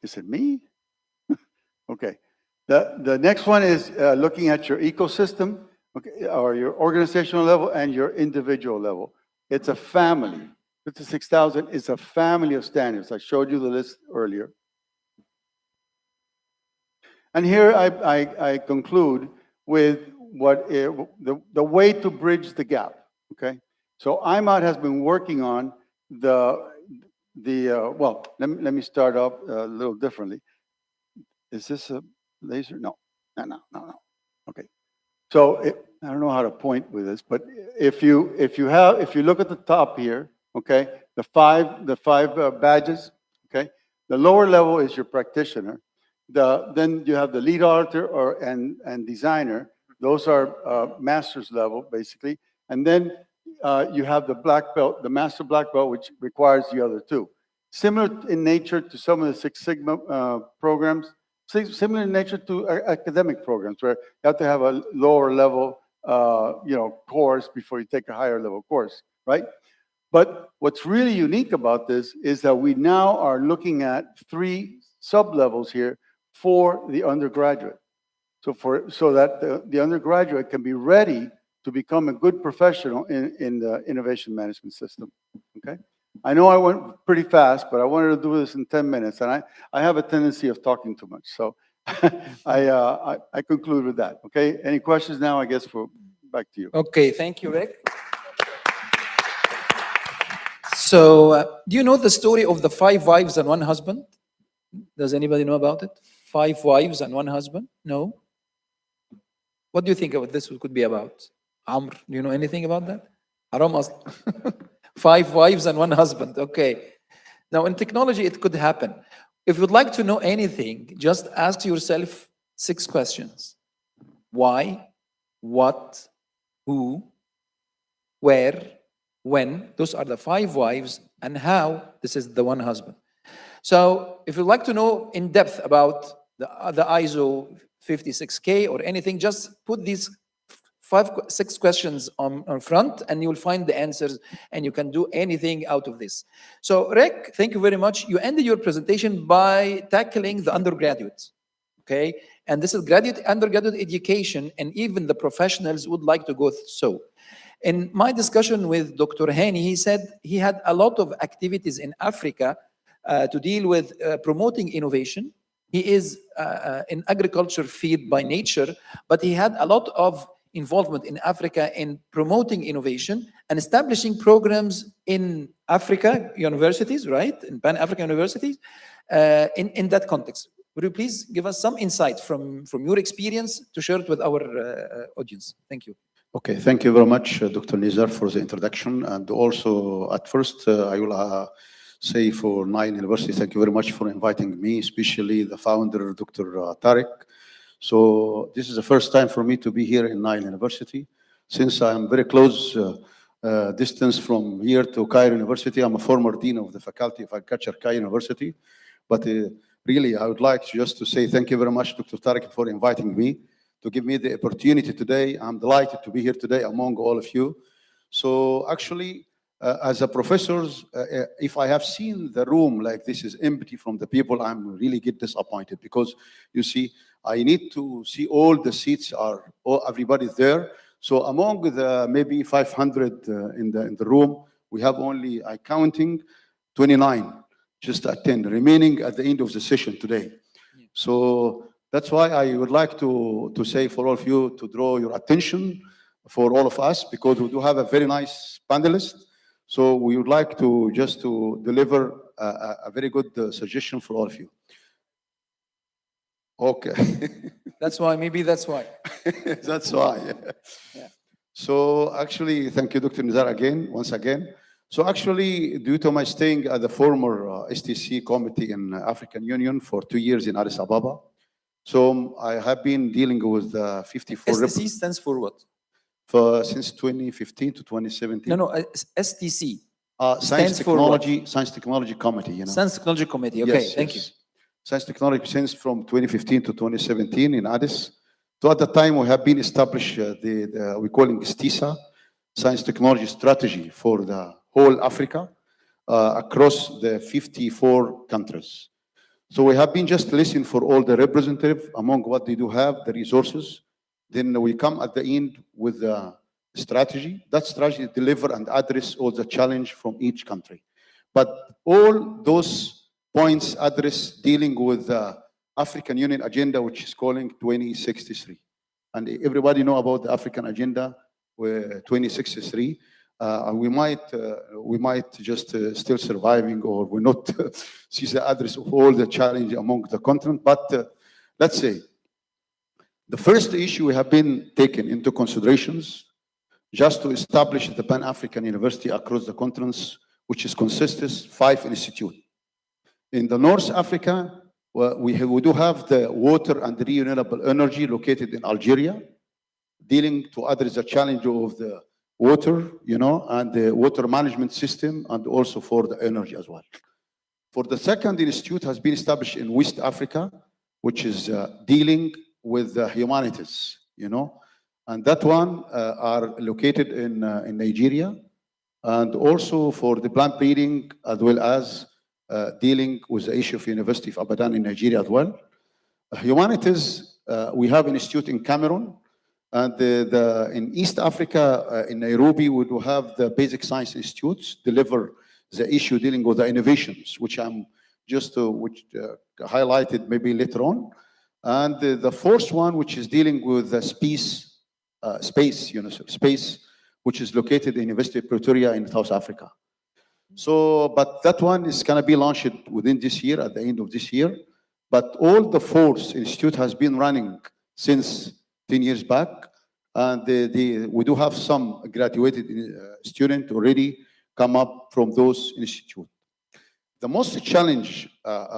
Is it me? Okay. The next one is looking at your ecosystem, okay, or your organizational level and your individual level. It's a family. 56,000 is a family of standards. I showed you the list earlier. And here I conclude with what the way to bridge the gap. Okay, so IMOT has been working on well. Let me start off a little differently. Is this a laser? No. Okay, so I don't know how to point with this, but if you look at the top here, okay, the five badges, okay, the lower level is your practitioner. Then you have the lead auditor and designer. Those are master's level, basically. And then you have the black belt, the master black belt, which requires the other two. Similar in nature to some of the Six Sigma programs, similar in nature to academic programs, where you have to have a lower level course before you take a higher level course, right? But what's really unique about this is that we now are looking at 3 sub-levels here for the undergraduate. So that the undergraduate can be ready to become a good professional in the innovation management system, okay? I know I went pretty fast, but I wanted to do this in 10 minutes, and I have a tendency of talking too much, so I conclude with that, okay? Any questions now, I guess, back to you. Okay, thank you, Rick. So, do you know the story of the 5 wives and 1 husband? Does anybody know about it? 5 wives and 1 husband? No? What do you think this could be about? Amr, do you know anything about that? Haram asl. 5 wives and 1 husband, okay. Now, in technology, it could happen. If you'd like to know anything, just ask yourself 6 questions. Why? What? Who? Where? When? Those are the 5 wives. And how? This is the 1 husband. So if you'd like to know in depth about the ISO 56K or anything, just put these 6 questions on front and you'll find the answers and you can do anything out of this. So Rick, thank you very much. You ended your presentation by tackling the undergraduates, okay? And this is undergraduate education, and even the professionals would like to go so. In my discussion with Dr. Hani, he said he had a lot of activities in Africa to deal with promoting innovation. He is in agriculture field by nature, but he had a lot of involvement in Africa in promoting innovation and establishing programs in Africa universities, right? In Pan-African universities, in that context. Would you please give us some insight from your experience to share it with our audience? Thank you. Okay, thank you very much, Dr. Nizar, for the introduction. And also, at first, I will say for Nile University, thank you very much for inviting me, especially the founder, Dr. Tariq. So this is the first time for me to be here in Nile University. Since I'm very close distance from here to Cairo University, I'm a former dean of the Faculty of Agriculture, Cairo University. But really, I would like just to say thank you very much, Dr. Tariq, for inviting me, to give me the opportunity today. I'm delighted to be here today among all of you. So actually, as a professors, if I have seen the room like this is empty from the people, I'm really get disappointed because you see, I need to see all the seats are, everybody's there. So among the maybe 500 in the room, we have only, I counting 29 just attend, remaining at the end of the session today. So that's why I would like to say for all of you to draw your attention for all of us, because we do have a very nice panelist. So we would like to just to deliver a very good suggestion for all of you. Okay. That's why, maybe that's why. That's why. Yeah. So actually, thank you, Dr. Nizar, again, once again. So actually, due to my staying at the former STC committee in African Union for 2 years in Addis Ababa, so I have been dealing with the 54 STC stands for what? since 2015 to 2017. No, STC. Science Technology Committee, you know. Science Technology Committee, okay, Yes, thank you. yes. Science Technology since from 2015 to 2017 in Addis. So at the time we have been established we call it STISA, Science Technology Strategy for the whole Africa across the 54 countries. So we have been just listening for all the representative among what they do have, the resources. Then we come at the end with the strategy. That strategy deliver and address all the challenge from each country. But all those points address dealing with the African Union agenda, which is calling 2063. And everybody know about the African agenda, 2063. We might just still surviving, or we not see the address of all the challenge among the continent. But let's say the first issue we have been taken into considerations just to establish the Pan-African University across the continents, which is consists 5 institutes. In the North Africa, we do have the water and renewable energy located in Algeria, dealing to address the challenge of the water, you know, and the water management system, and also for the energy as well. For the second institute has been established in West Africa, which is dealing with the humanities, you know, and that one are located in Nigeria, and also for the plant breeding, as well as dealing with the issue of University of Abadan in Nigeria as well. Humanities, we have an institute in Cameroon, and in East Africa, in Nairobi, we do have the Basic Science Institutes deliver the issue dealing with the innovations, which I'm just highlighted maybe later on. And the fourth one, which is dealing with the space, which is located in University of Pretoria in South Africa. So, but that one is going to be launched within this year, at the end of this year. But all the fourth institute has been running since 10 years back. And we do have some graduated students already come up from those institutes. The most challenge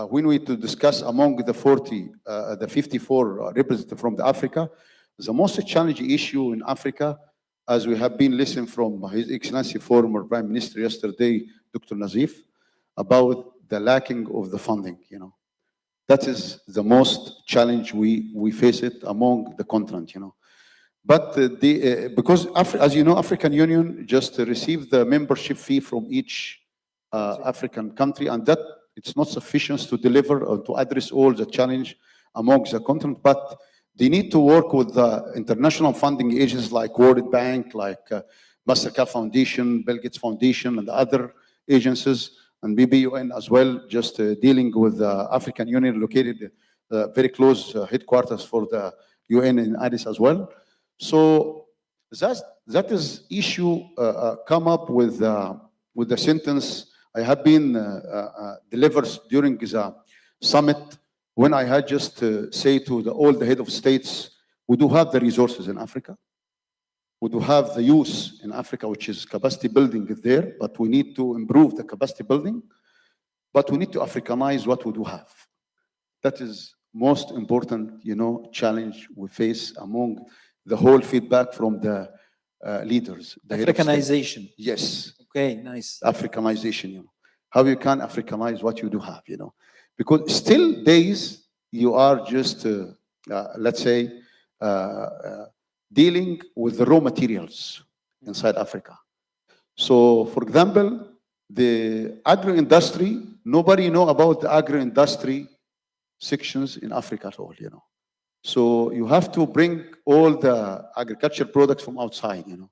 when we to discuss among the 54 representatives from Africa, the most challenging issue in Africa, as we have been listening from His Excellency former Prime Minister yesterday, Dr. Nazif, about the lacking of the funding, you know. That is the most challenge we face it among the continent, you know. But because, as you know, African Union just received the membership fee from each African country, and that it's not sufficient to deliver or to address all the challenge among the continent, but they need to work with the international funding agencies like World Bank, like Mastercard Foundation, Bill Gates Foundation, and other agencies, and BBUN as well, just dealing with the African Union located very close headquarters for the UN in Addis as well. So that is issue come up with the sentence I have been delivered during the summit, when I had just say to all the head of states, we do have the resources in Africa. We do have the use in Africa, which is capacity building is there, but we need to improve the capacity building, but we need to Africanize what we do have. That is most important, you know, challenge we face among the whole feedback from the leaders. The Africanization. Yes. Okay, nice. Africanization, you know. How you can Africanize what you do have, you know. Because still days you are just, let's say, dealing with the raw materials inside Africa. So, for example, the agro-industry, nobody know about the agro-industry sections in Africa at all, you know. So you have to bring all the agriculture products from outside, you know.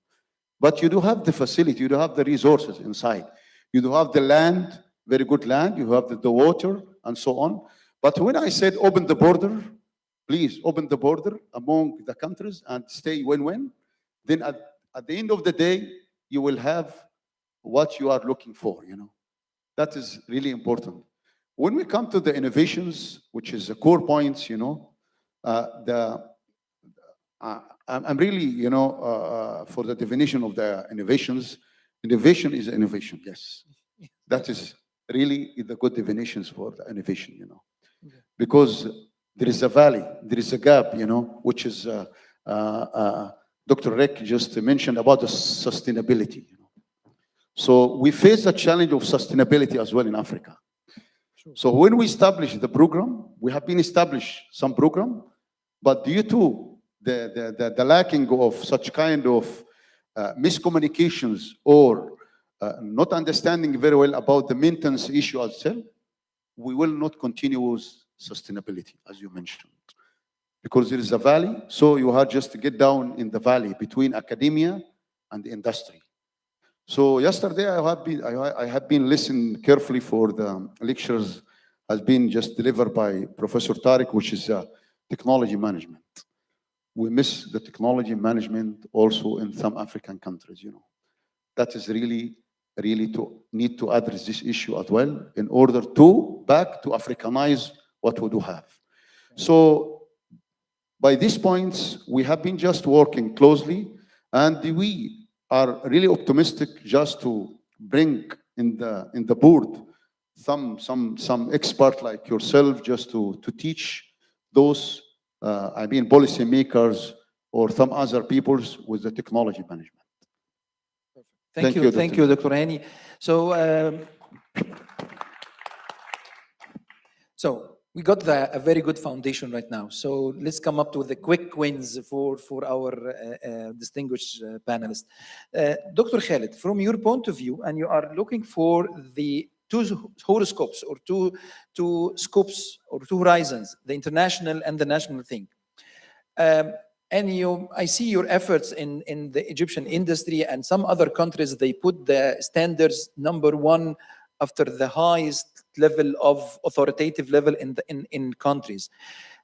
But you do have the facility, you do have the resources inside. You do have the land, very good land, you have the water and so on. But when I said open the border, please open the border among the countries and stay win-win, then at the end of the day, you will have what you are looking for, you know. That is really important. When we come to the innovations, which is the core points, you know, I'm really, you know, for the definition of the innovations, innovation is innovation, yes. That is really the good definitions for the innovation, you know. Because there is a valley, there is a gap, you know, which is Dr. Rick just mentioned about the sustainability, you know. So we face the challenge of sustainability as well in Africa. So when we established the program, we have been established some program, but due to the lacking of such kind of miscommunications or not understanding very well about the maintenance issue itself, we will not continue with sustainability, as you mentioned. Because there is a valley, so you have just to get down in the valley between academia and the industry. So yesterday I have been listening carefully for the lectures has been just delivered by Professor Tariq, which is technology management. We miss the technology management also in some African countries, you know. That is really to need to address this issue as well in order to back to Africanize what we do have. So by these points, we have been just working closely, and we are really optimistic just to bring in the board some expert like yourself just to teach those policy makers or some other peoples with the technology management. Thank you, Dr. Hani. So we got a very good foundation right now. So let's come up with the quick wins for our distinguished panelists. Dr. Khaled, from your point of view, and you are looking for the two horoscopes or two scopes or two horizons, the international and the national thing. And I see your efforts in the Egyptian industry and some other countries, they put the standards #1 after the highest level of authoritative level in countries.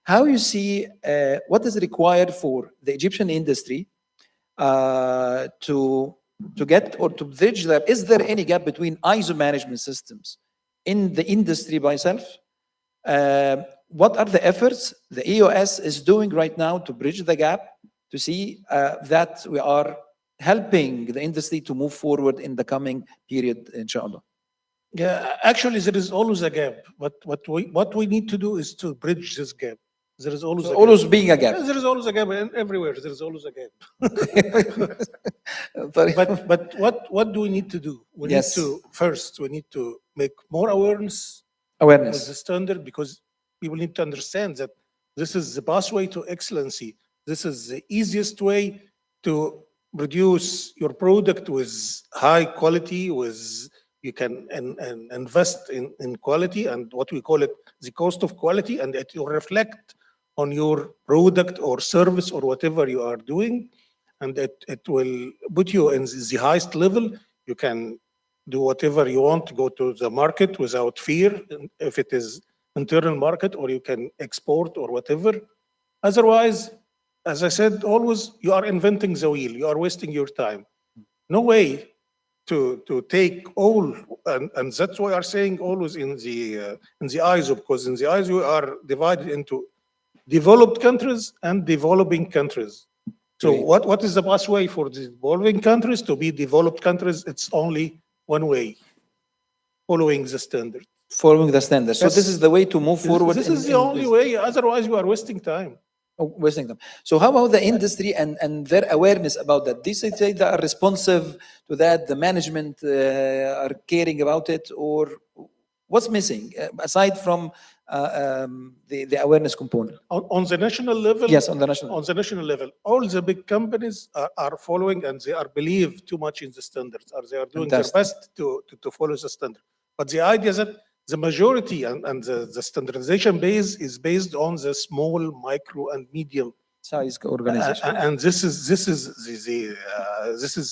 How you see what is required for the Egyptian industry to get or to bridge that? Is there any gap between ISO management systems in the industry by itself? What are the efforts the EOS is doing right now to bridge the gap, to see that we are helping the industry to move forward in the coming period, inshallah? Yeah, actually, there is always a gap. But what we need to do is to bridge this gap. There is always always being a gap. Yeah, there is always a gap everywhere. There is always a gap. but what do we need to do? We need to first we need to make more awareness with the standard, because people need to understand that this is the pathway to excellency. This is the easiest way to produce your product with high quality, you can invest in quality and what we call it the cost of quality, and it will reflect on your product or service or whatever you are doing, and it will put you in the highest level. You can do whatever you want to go to the market without fear, if it is internal market, or you can export or whatever. Otherwise, as I said, always you are inventing the wheel. You are wasting your time. No way to take all, and that's why I are saying always in the ISO, because in the ISO we are divided into developed countries and developing countries. So what is the pathway for the developing countries to be developed countries? It's only one way, following the standard. Following the standard. So this is the way to move forward. This is the only way. Otherwise, you are wasting time. Wasting them. So how about the industry and their awareness about that? They say they are responsive to that, the management are caring about it, or what's missing aside from the awareness component? On the national level, Yes, on the national. on the national level, all the big companies are following and they are believe too much in the standards, or they are doing Fantastic. their best to follow the standard. But the idea is that the majority and the standardization base is based on the small, micro, and medium. Size organization. And this is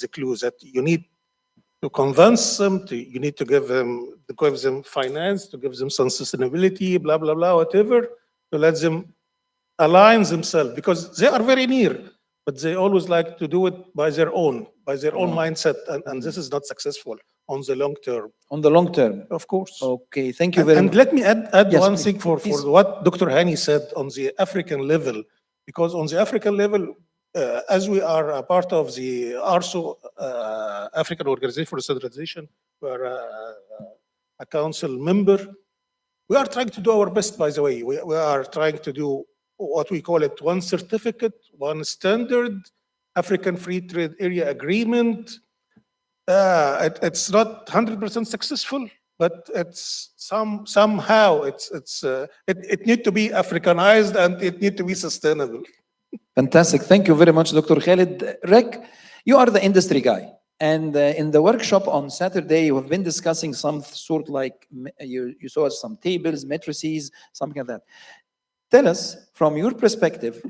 the clue that you need to convince them. You need to give them finance, to give them some sustainability, blah blah blah, whatever, to let them align themselves because they are very near, but they always like to do it by their own mindset, and this is not successful on the long term. On the long term. Of course. Okay, thank you very And much. let me add Yes, one please, thing for please. what Dr. Hani said on the African level, because on the African level, as we are a part of the ARSO, African Organization for Standardization, we are a council member. We are trying to do our best, by the way. We are trying to do what we call it one certificate, one standard, African Free Trade Area Agreement. It's not 100% successful, but it's somehow it need to be Africanized and it need to be sustainable. Fantastic. Thank you very much, Dr. Khalid. Rick, you are the industry guy. And in the workshop on Saturday, you have been discussing some sort like, you saw us some tables, matrices, something like that. Tell us, from your perspective,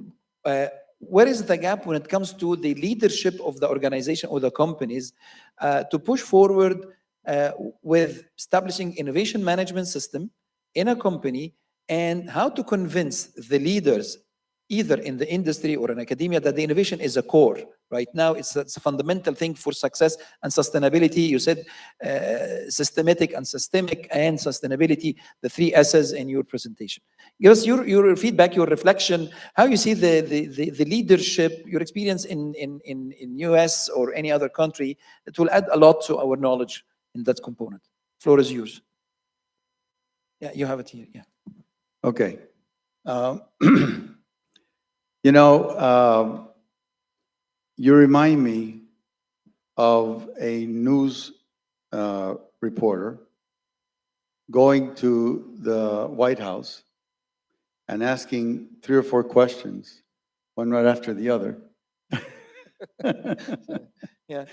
where is the gap when it comes to the leadership of the organization or the companies to push forward with establishing innovation management system in a company, and how to convince the leaders either in the industry or in academia that the innovation is a core. Right now, it's a fundamental thing for success and sustainability. You said systematic and systemic and sustainability, the 3 S's in your presentation. Give us your feedback, your reflection, how you see the leadership, your experience in US or any other country. It will add a lot to our knowledge in that component. Floor is yours. Yeah, you have it here, yeah. Okay. You know, you remind me of a news reporter going to the White House and asking 3 or 4 questions, one right after the other. Yeah.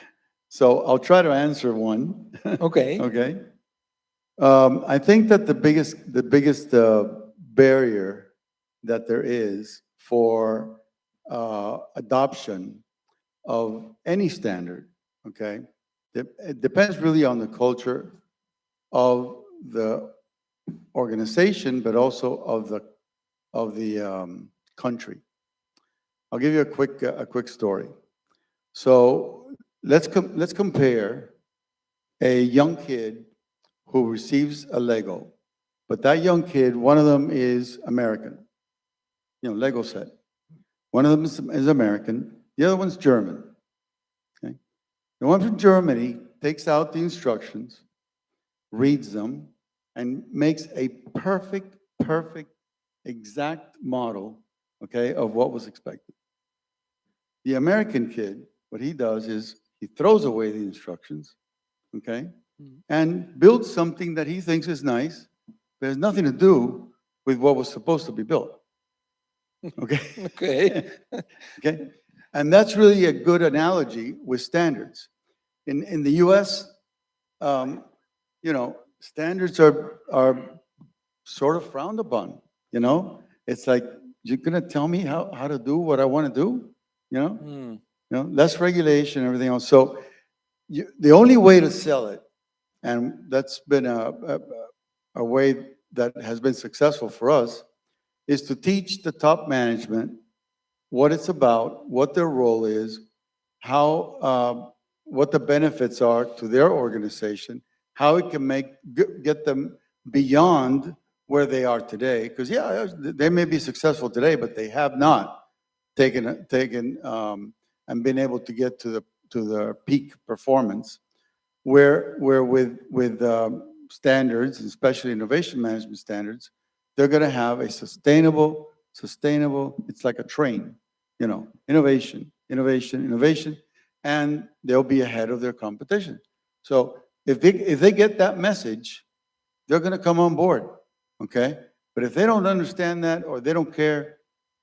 So I'll try to answer one. Okay. Okay. I think that the biggest barrier that there is for adoption of any standard, okay, it depends really on the culture of the organization, but also of the country. I'll give you a quick story. So let's compare a young kid who receives a Lego, but that young kid, one of them is American, Lego set. One of them is American, the other one's German. Okay? The one from Germany takes out the instructions, reads them, and makes a perfect, exact model, okay, of what was expected. The American kid, what he does is he throws away the instructions, okay, and builds something that he thinks is nice, but has nothing to do with what was supposed to be built. Okay. Okay. Okay. And that's really a good analogy with standards. In the US, standards are sort of frowned upon, It's like, you're gonna tell me how to do what I want to do, less regulation, everything else. So the only way to sell it, and that's been a way that has been successful for us, is to teach the top management what it's about, what their role is, what the benefits are to their organization, how it can get them beyond where they are today. Because they may be successful today, but they have not taken and been able to get to the peak performance. Where with standards, especially innovation management standards, they're going to have a sustainable, it's like a train, innovation, and they'll be ahead of their competition. So if they get that message, they're going to come on board, okay? But if they don't understand that or they don't care,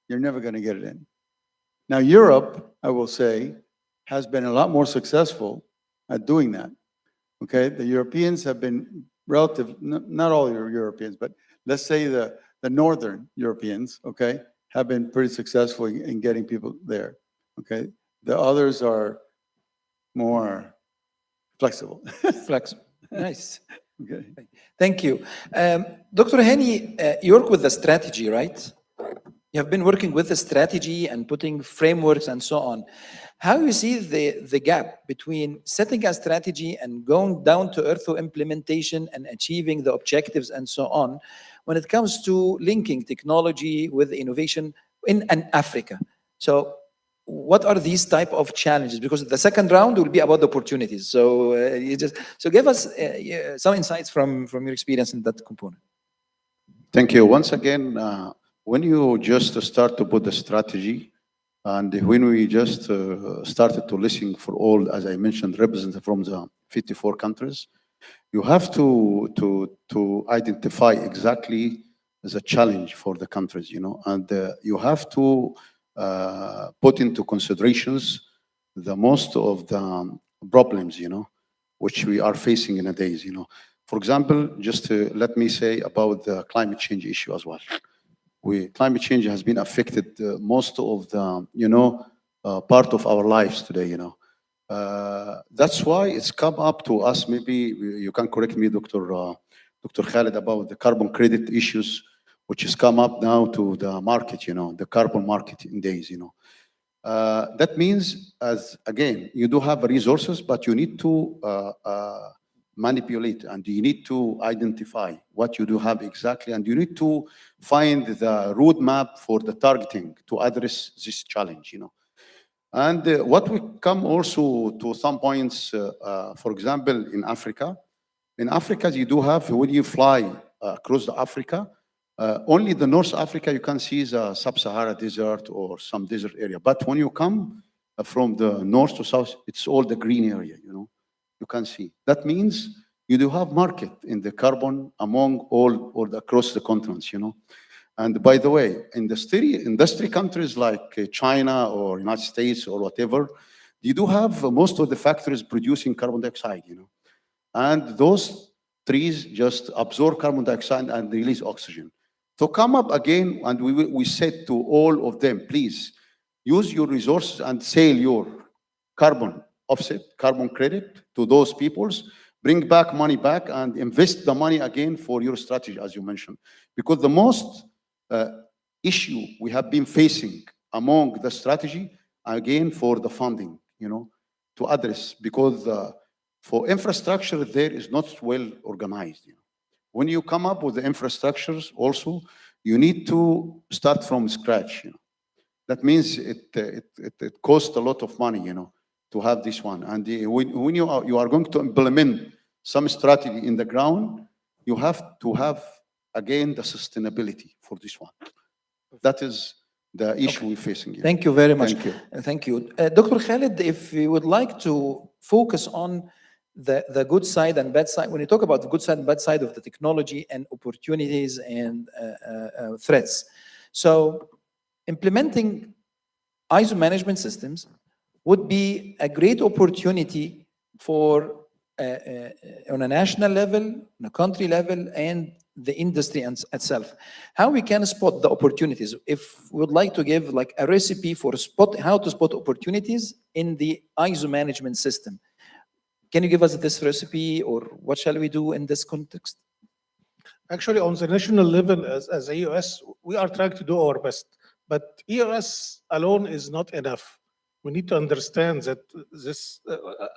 you're never going to get it in. Now, Europe, I will say, has been a lot more successful at doing that. Okay, the Europeans have been not all Europeans, but let's say the Northern Europeans, okay, have been pretty successful in getting people there. Okay, the others are more flexible. Flexible. Nice. Okay. Thank you. Dr. Hani, you work with the strategy, right? You have been working with the strategy and putting frameworks and so on. How you see the gap between setting a strategy and going down to earth to implementation and achieving the objectives and so on when it comes to linking technology with innovation in Africa? So what are these type of challenges? Because the second round will be about the opportunities. So give us some insights from your experience in that component. Thank you. Once again, when you just start to put the strategy, and when we just started to listen for all, as I mentioned, representatives from the 54 countries, you have to identify exactly the challenge for the countries, you know, and you have to put into considerations the most of the problems, you know, which we are facing in nowadays, you know. For example, just let me say about the climate change issue as well. Climate change has been affected most of the, you know, part of our lives today, you know. That's why it's come up to us, maybe you can correct me, Dr. Khalid, about the carbon credit issues, which has come up now to the market, you know, the carbon market in days, you know. That means, as again, you do have resources, but you need to manipulate, and you need to identify what you do have exactly, and you need to find the roadmap for the targeting to address this challenge, you know. And what we come also to some points, for example, in Africa, you do have, when you fly across Africa, only the North Africa, you can see the Sub-Sahara desert or some desert area. But when you come from the north to south, it's all the green area, you know, you can see. That means you do have market in the carbon among all across the continents, you know. And by the way, industry countries like China or United States or whatever, you do have most of the factories producing carbon dioxide, you know. And those trees just absorb carbon dioxide and release oxygen. So come up again, and we said to all of them, please use your resources and sell your carbon offset, carbon credit to those peoples, bring back money back and invest the money again for your strategy, as you mentioned. Because the most issue we have been facing among the strategy, again, for the funding, you know, to address, because for infrastructure, there is not well organized, you know. When you come up with the infrastructures also, you need to start from scratch, you know. That means it costs a lot of money, you know, to have this one. And when you are going to implement some strategy in the ground, you have to have, again, the sustainability for this one. That is the issue we're facing here. Thank you very much. Thank you. Thank you. Dr. Khalid, if you would like to focus on the good side and bad side, when you talk about the good side and bad side of the technology and opportunities and threats. So implementing ISO management systems would be a great opportunity for on a national level, on a country level, and the industry itself. How we can spot the opportunities? If we would like to give like a recipe for how to spot opportunities in the ISO management system, can you give us this recipe, or what shall we do in this context? Actually, on the national level, as a EOS, we are trying to do our best. But EOS alone is not enough. We need to understand that this,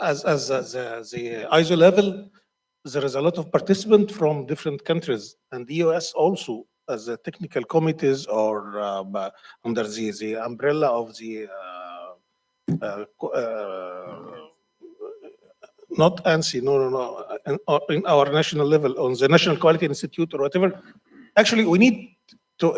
as the ISO level, there is a lot of participants from different countries, and EOS also, as a technical committees or under the umbrella of the not ANSI, no, in our national level, on the National Quality Institute or whatever. Actually, we need to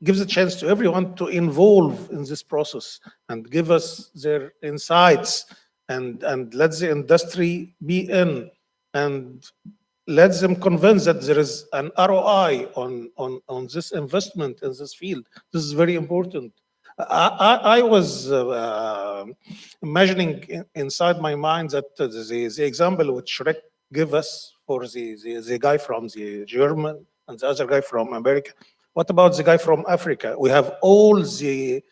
give the chance to everyone to involve in this process and give us their insights and let the industry be in and let them convince that there is an ROI on this investment in this field. This is very important. I was imagining inside my mind that the example which Rick gave us for the guy from the German and the other guy from America. What about the guy from Africa? We have all the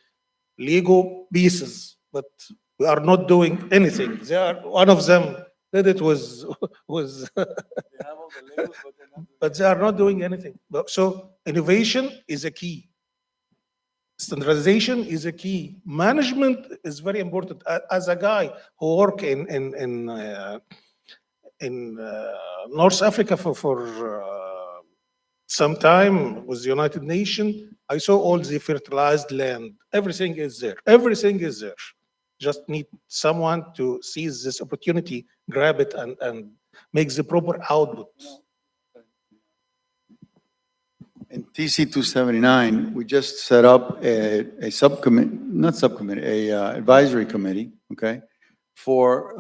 Lego pieces, but we are not doing anything. They are, one of them did it was but they are not doing anything. So innovation is a key. Standardization is a key. Management is very important. As a guy who work in North Africa for some time with the United Nations, I saw all the fertilized land. Everything is there. Everything is there. Just need someone to seize this opportunity, grab it, and make the proper output. In TC 279, we just set up a subcommittee, not subcommittee, a advisory committee, okay, for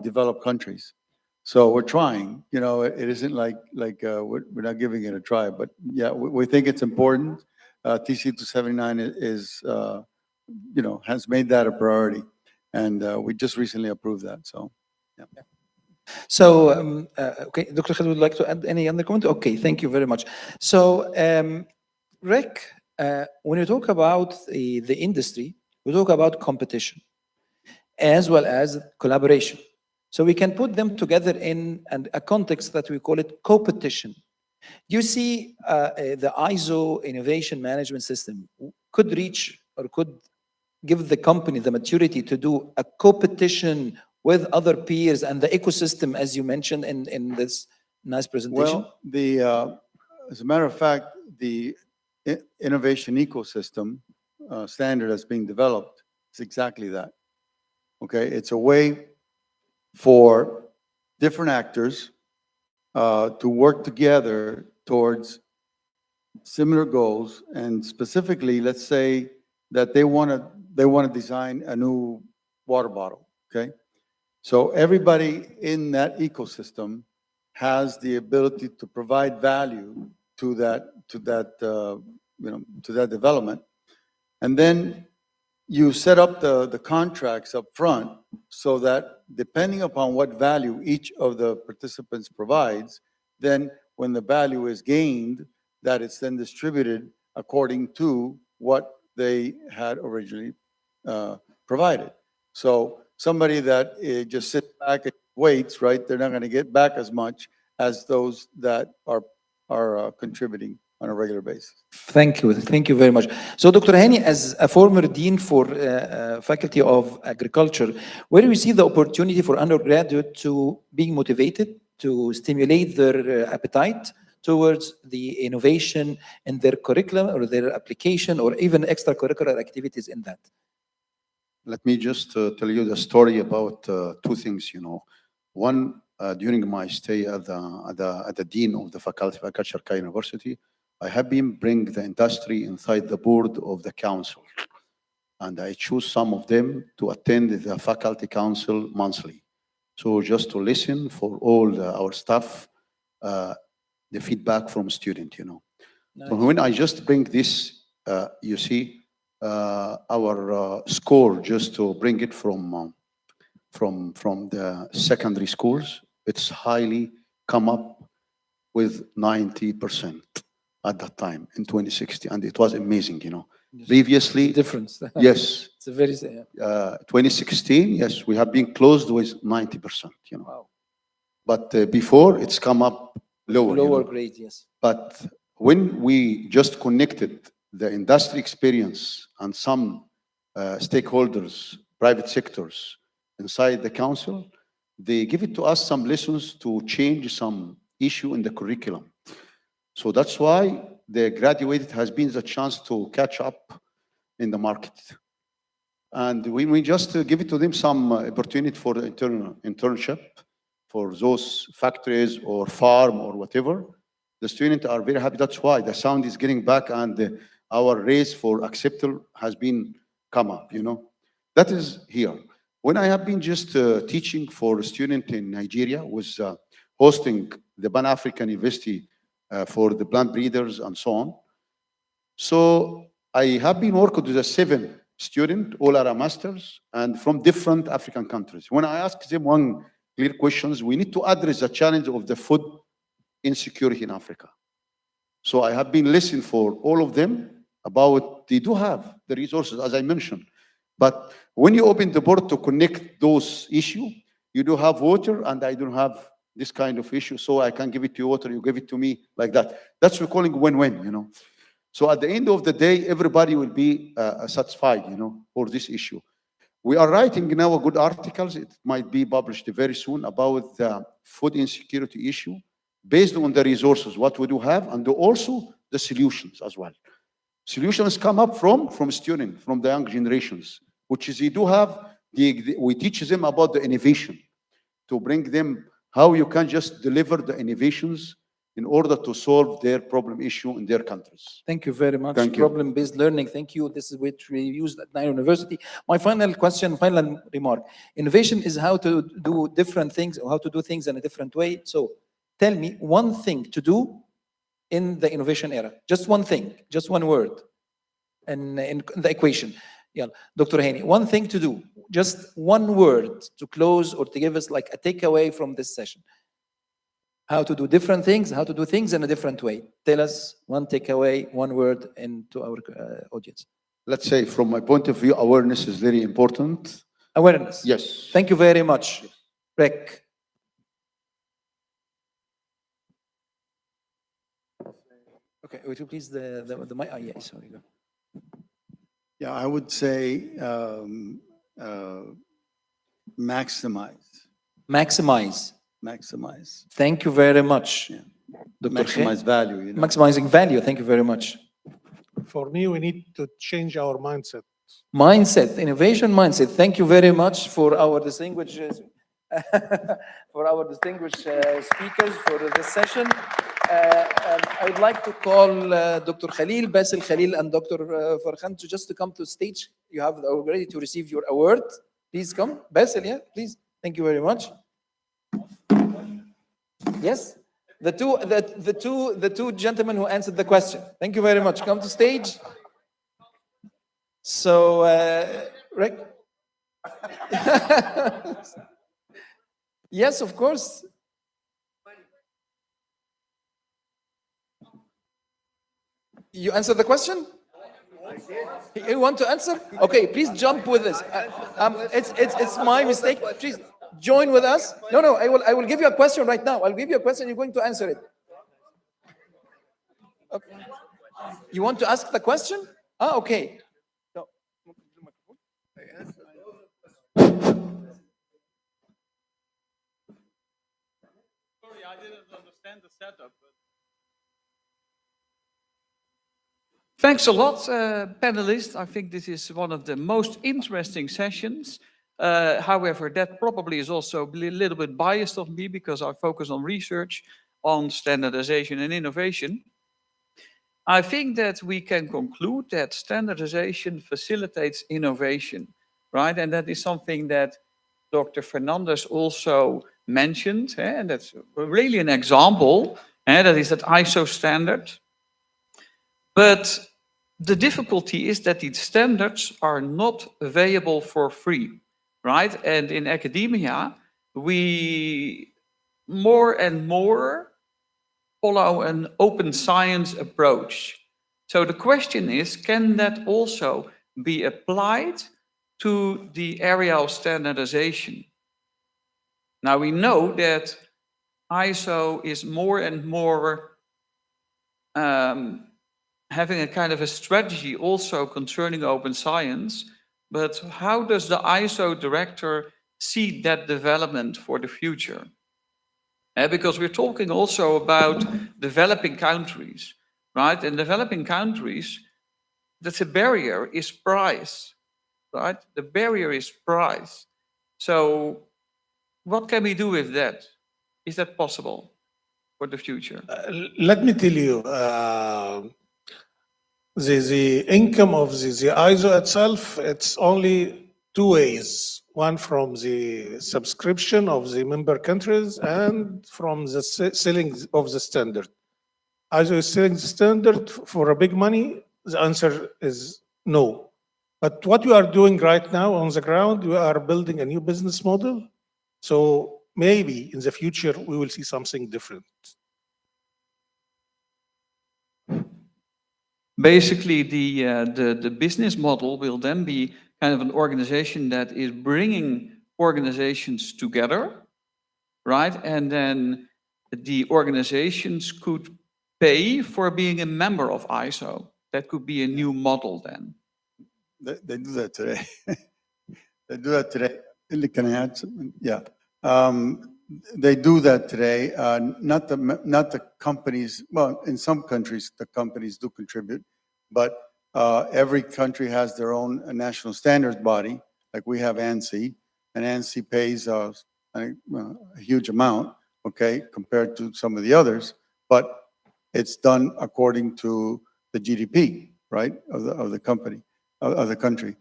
developed countries. So we're trying, you know, it isn't like we're not giving it a try, but yeah, we think it's important. TC 279 is, you know, has made that a priority. And we just recently approved that, so, yeah. So, okay, Dr. Khalid would like to add any other comment? Okay, thank you very much. So, Rick, when you talk about the industry, we talk about competition as well as collaboration. So we can put them together in a context that we call it co-petition. You see, the ISO innovation management system could reach or could give the company the maturity to do a co-petition with other peers and the ecosystem, as you mentioned in this nice presentation? Well, as a matter of fact, the innovation ecosystem standard that's being developed is exactly that. Okay, it's a way for different actors to work together towards similar goals, and specifically, let's say that they want to design a new water bottle. Okay, so everybody in that ecosystem has the ability to provide value to that development, and then you set up the contracts up front so that depending upon what value each of the participants provides, then when the value is gained, that it's then distributed according to what they had originally provided. So somebody that just sits back and waits, right, they're not going to get back as much as those that are contributing on a regular basis. Thank you very much. So Dr. Hani, as a former dean for Faculty of Agriculture, where do you see the opportunity for undergraduate to being motivated, to stimulate their appetite towards the innovation in their curriculum or their application or even extracurricular activities in that? Let me just tell you the story about two things, you know. One, during my stay at the dean of the Faculty of Agriculture, University, I have been bring the industry inside the board of the council, and I choose some of them to attend the faculty council monthly. So just to listen for all our staff, the feedback from student, you know. Nice. So when I just bring this, you see, our score just to bring it from the secondary schools, it's highly come up with 90%. At that time in 2016, and it was amazing, you know. Yes. Previously, difference. Yes, it's a very 2016. Yes, we have been closed with 90%, you know. Wow. But before it's come up lower. Lower, you know? Grade, yes. But when we just connected the industry experience and some stakeholders, private sectors inside the council, they give it to us some lessons to change some issue in the curriculum. So that's why the graduated has been the chance to catch up in the market. And we just give it to them some opportunity for the internship for those factories or farm or whatever. The students are very happy. That's why the sound is getting back, and our race for acceptance has been come up, you know. That is here. When I have been just teaching for a student in Nigeria hosting the Pan-African University for the plant breeders and so on. So I have been working with the 7 students, all are a masters, and from different African countries. When I ask them one clear questions, we need to address the challenge of the food insecurity in Africa. So I have been listening for all of them about they do have the resources, as I mentioned. But when you open the board to connect those issues, you do have water, and I don't have this kind of issue, so I can give it to you water, you give it to me, like that. That's what we're calling win-win, you know. So at the end of the day, everybody will be satisfied, you know, for this issue. We are writing now good articles. It might be published very soon about the food insecurity issue based on the resources, what we do have, and also the solutions as well. Solutions come up from students, from the young generations, which is you do have, we teach them about the innovation to bring them how you can just deliver the innovations in order to solve their problem issue in their countries. Thank you very much. Thank you. Problem-based learning. Thank you. This is what we used at Nile University. My final question, final remark. Innovation is how to do different things, or how to do things in a different way. So tell me one thing to do in the innovation era. Just one thing, just one word in the equation. Yeah, Dr. Haney, one thing to do, just one word to close or to give us like a takeaway from this session. How to do different things, how to do things in a different way. Tell us one takeaway, one word into our audience. Let's say, from my point of view, awareness is very important. Awareness. Yes. Thank you very much. Rick. Okay, would you please the mic? Yeah, sorry. Go. Yeah, I would say maximize. Maximize. Maximize. Thank you very much. Yeah. Dr. Maximize value. You know? Maximizing value. Thank you very much. For me, we need to change our mindset. Mindset, innovation mindset. Thank you very much for our distinguished speakers for this session. I would like to call Dr. Khalil, Basil Khalil, and Dr. Farhan to just to come to stage. You have ready to receive your award. Please come. Basil, yeah, please. Thank you very much. Yes, the two gentlemen who answered the question. Thank you very much. Come to stage. So, Rick. Yes, of course. You answer the question? You want to answer? Okay, please jump with us. It's my mistake. Please join with us. No, I will give you a question right now. I'll give you a question. You're going to answer it. Okay. You want to ask the question? Ah, okay. No. Sorry, I didn't understand the setup. Thanks a lot, panelists. I think this is one of the most interesting sessions. However, that probably is also a little bit biased of me because I focus on research, on standardization and innovation. I think that we can conclude that standardization facilitates innovation, right? And that is something that Dr. Fernandez also mentioned, and that's really an example, that is that ISO standard. But the difficulty is that these standards are not available for free, right? And in academia, we more and more follow an open science approach. So the question is, can that also be applied to the area of standardization? Now we know that ISO is more and more having a kind of a strategy also concerning open science, but how does the ISO director see that development for the future? Because we're talking also about developing countries, right? In developing countries, that's a barrier is price, right? The barrier is price. So what can we do with that? Is that possible for the future? Let me tell you, the income of the ISO itself, it's only two ways. One from the subscription of the member countries and from the selling of the standard. ISO is selling the standard for a big money? The answer is no. But what we are doing right now on the ground, we are building a new business model. So maybe in the future, we will see something different. Basically, the business model will then be kind of an organization that is bringing organizations together, right? And then the organizations could pay for being a member of ISO. That could be a new model then. They do that today. They do that today. Can I add something? Yeah. They do that today. Not the companies. Well, in some countries, the companies do contribute, but every country has their own national standards body. Like we have ANSI, and ANSI pays a huge amount, okay, compared to some of the others. But it's done according to the GDP, right, of the company, of the country.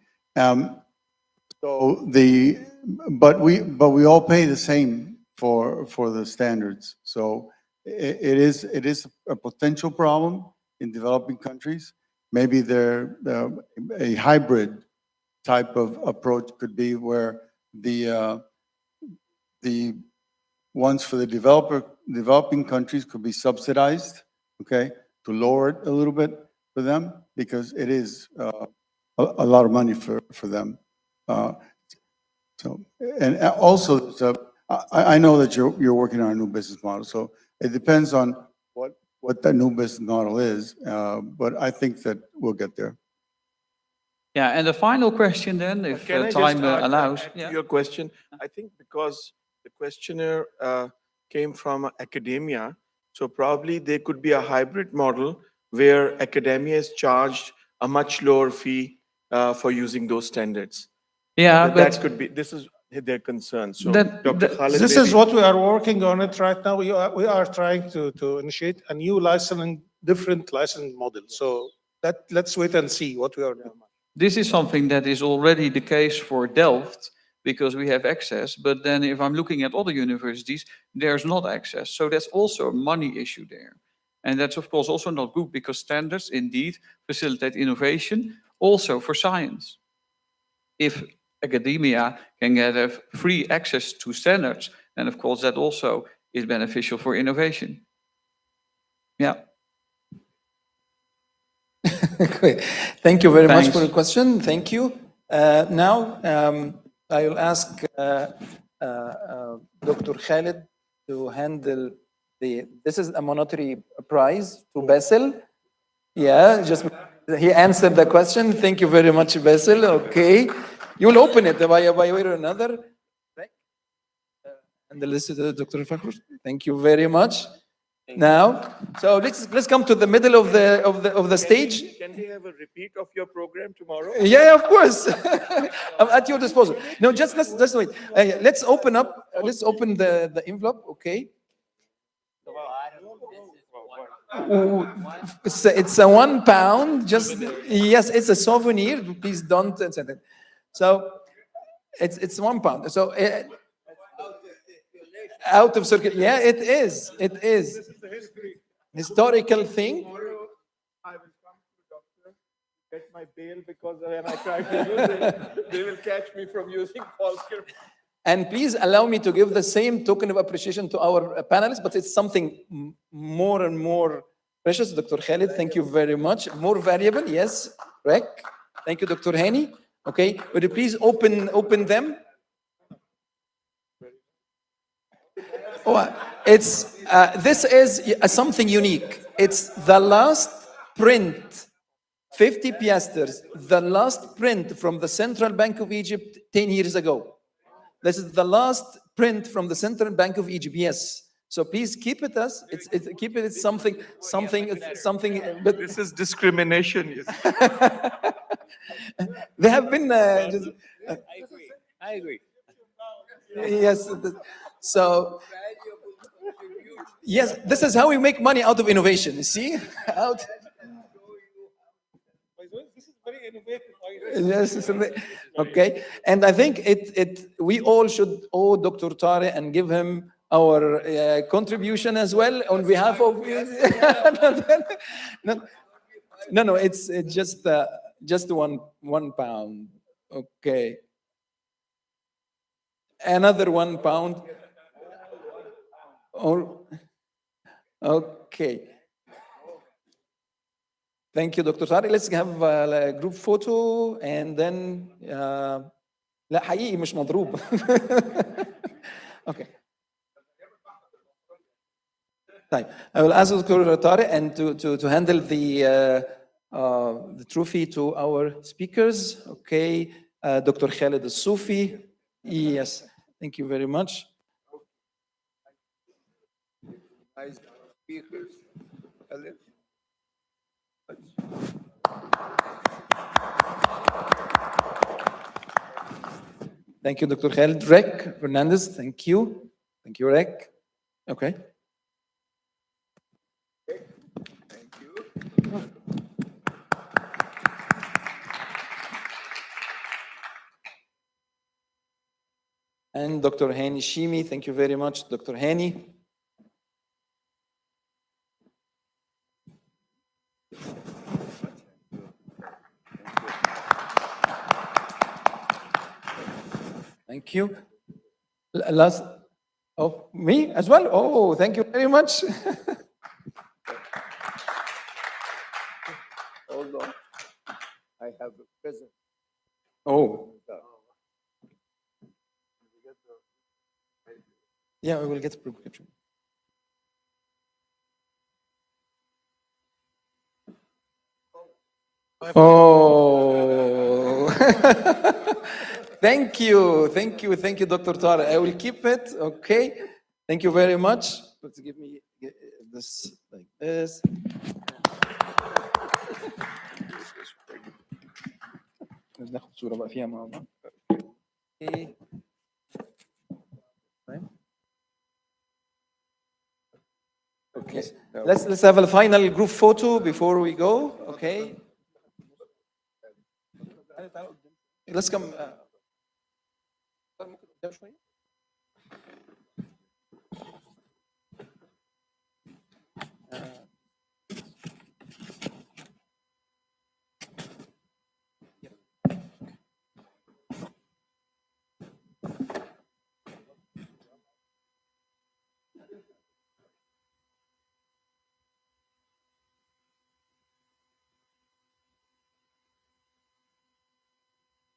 So but we all pay the same for the standards. So it is a potential problem in developing countries. Maybe a hybrid type of approach could be where the ones for the developing countries could be subsidized, okay, to lower it a little bit for them, because it is a lot of money for them. So, and also, I know that you're working on a new business model, so it depends on what that new business model is, but I think that we'll get there. Yeah, and the final question then, if Can I time just allows. add to your question? I think because the questionnaire came from academia, so probably there could be a hybrid model where academia is charged a much lower fee for using those standards. Yeah, that could be, this is their concern. So Dr. Khalid, This is what we are working on it right now. We are trying to initiate a new different licensing model. So let's wait and see what we are doing. This is something that is already the case for Delft because we have access. But then if I'm looking at other universities, there's not access. So that's also a money issue there. And that's of course also not good because standards indeed facilitate innovation also for science. If academia can get free access to standards, then of course that also is beneficial for innovation. Yeah. Great. Thank you very much Thanks. for the question. Thank you. Now, I will ask Dr. Khalid to handle this is a monetary prize to Basil. Yeah, he answered the question. Thank you very much, Basil. Okay. You will open it by way or another. And the list is Dr. Fakhr. Thank you very much. Now, so let's come to the middle of the stage. Can we have a repeat of your program tomorrow? Yeah, of course. I'm at your disposal. No, let's wait. Let's open the envelope. Okay. It's a £1. Yes, it's a souvenir. Please don't send it. So it's £1. So out of circulation. Yeah, it is. It is. This is the history. Historical thing. Tomorrow, I will come to the doctor, get my bail, because when I try to use it, they will catch me from using false script. And please allow me to give the same token of appreciation to our panelists, but it's something more and more precious. Dr. Khalid, thank you very much. More valuable, yes, correct. Thank you, Dr. Hani. Okay, would you please open them? Oh, this is something unique. It's the last print, 50 piasters, the last print from the Central Bank of Egypt 10 years ago. This is the last print from the Central Bank of Egypt, yes. So please keep it as, keep it as something. But this is discrimination. Yes. They have been. I agree. Yes. So. Yes, this is how we make money out of innovation. You see, Yes, okay. And I think we all should owe Dr. Tariq and give him our contribution as well on behalf of. No, it's just £1. Okay. Another £1. Oh, okay. Thank you, Dr. Tariq. Let's have a group photo and then لا حقيقي مش مضروب. Okay. طيب, I will ask Dr. Tariq and to handle the trophy to our speakers. Okay, Dr. Khalid Al-Sufi. Yes, thank you very much. Speakers. Thank you, Dr. Khalid. Rick Fernandez, thank you. Thank you, Rick. Okay. Thank you. And Dr. Hani Shimi, thank you very much, Dr. Hani. Thank you. Last, oh, me as well? Oh, thank you very much. Hold on. I have a present. Oh. Yeah, we will get a prescription. Oh. Thank you, Dr. Tariq. I will keep it, okay? Thank you very much. Let's give me this like this. ناخد صورة بقى فيها مع بعض. Okay. Okay. Let's have a final group photo before we go. Okay. Let's come.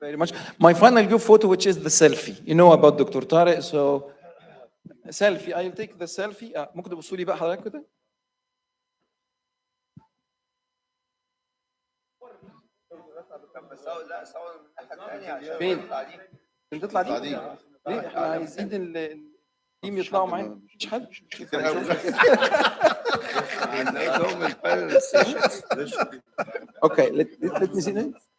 Very much. My final group photo, which is the selfie. You know about Dr. Tariq, so selfie. I'll take the selfie. ممكن تبصوا لي بقى حضرتك كده؟ فين؟ تطلع دي؟ ليه؟ احنا عايزين التيم يطلعوا معانا. مش حد؟ Okay, let me see that.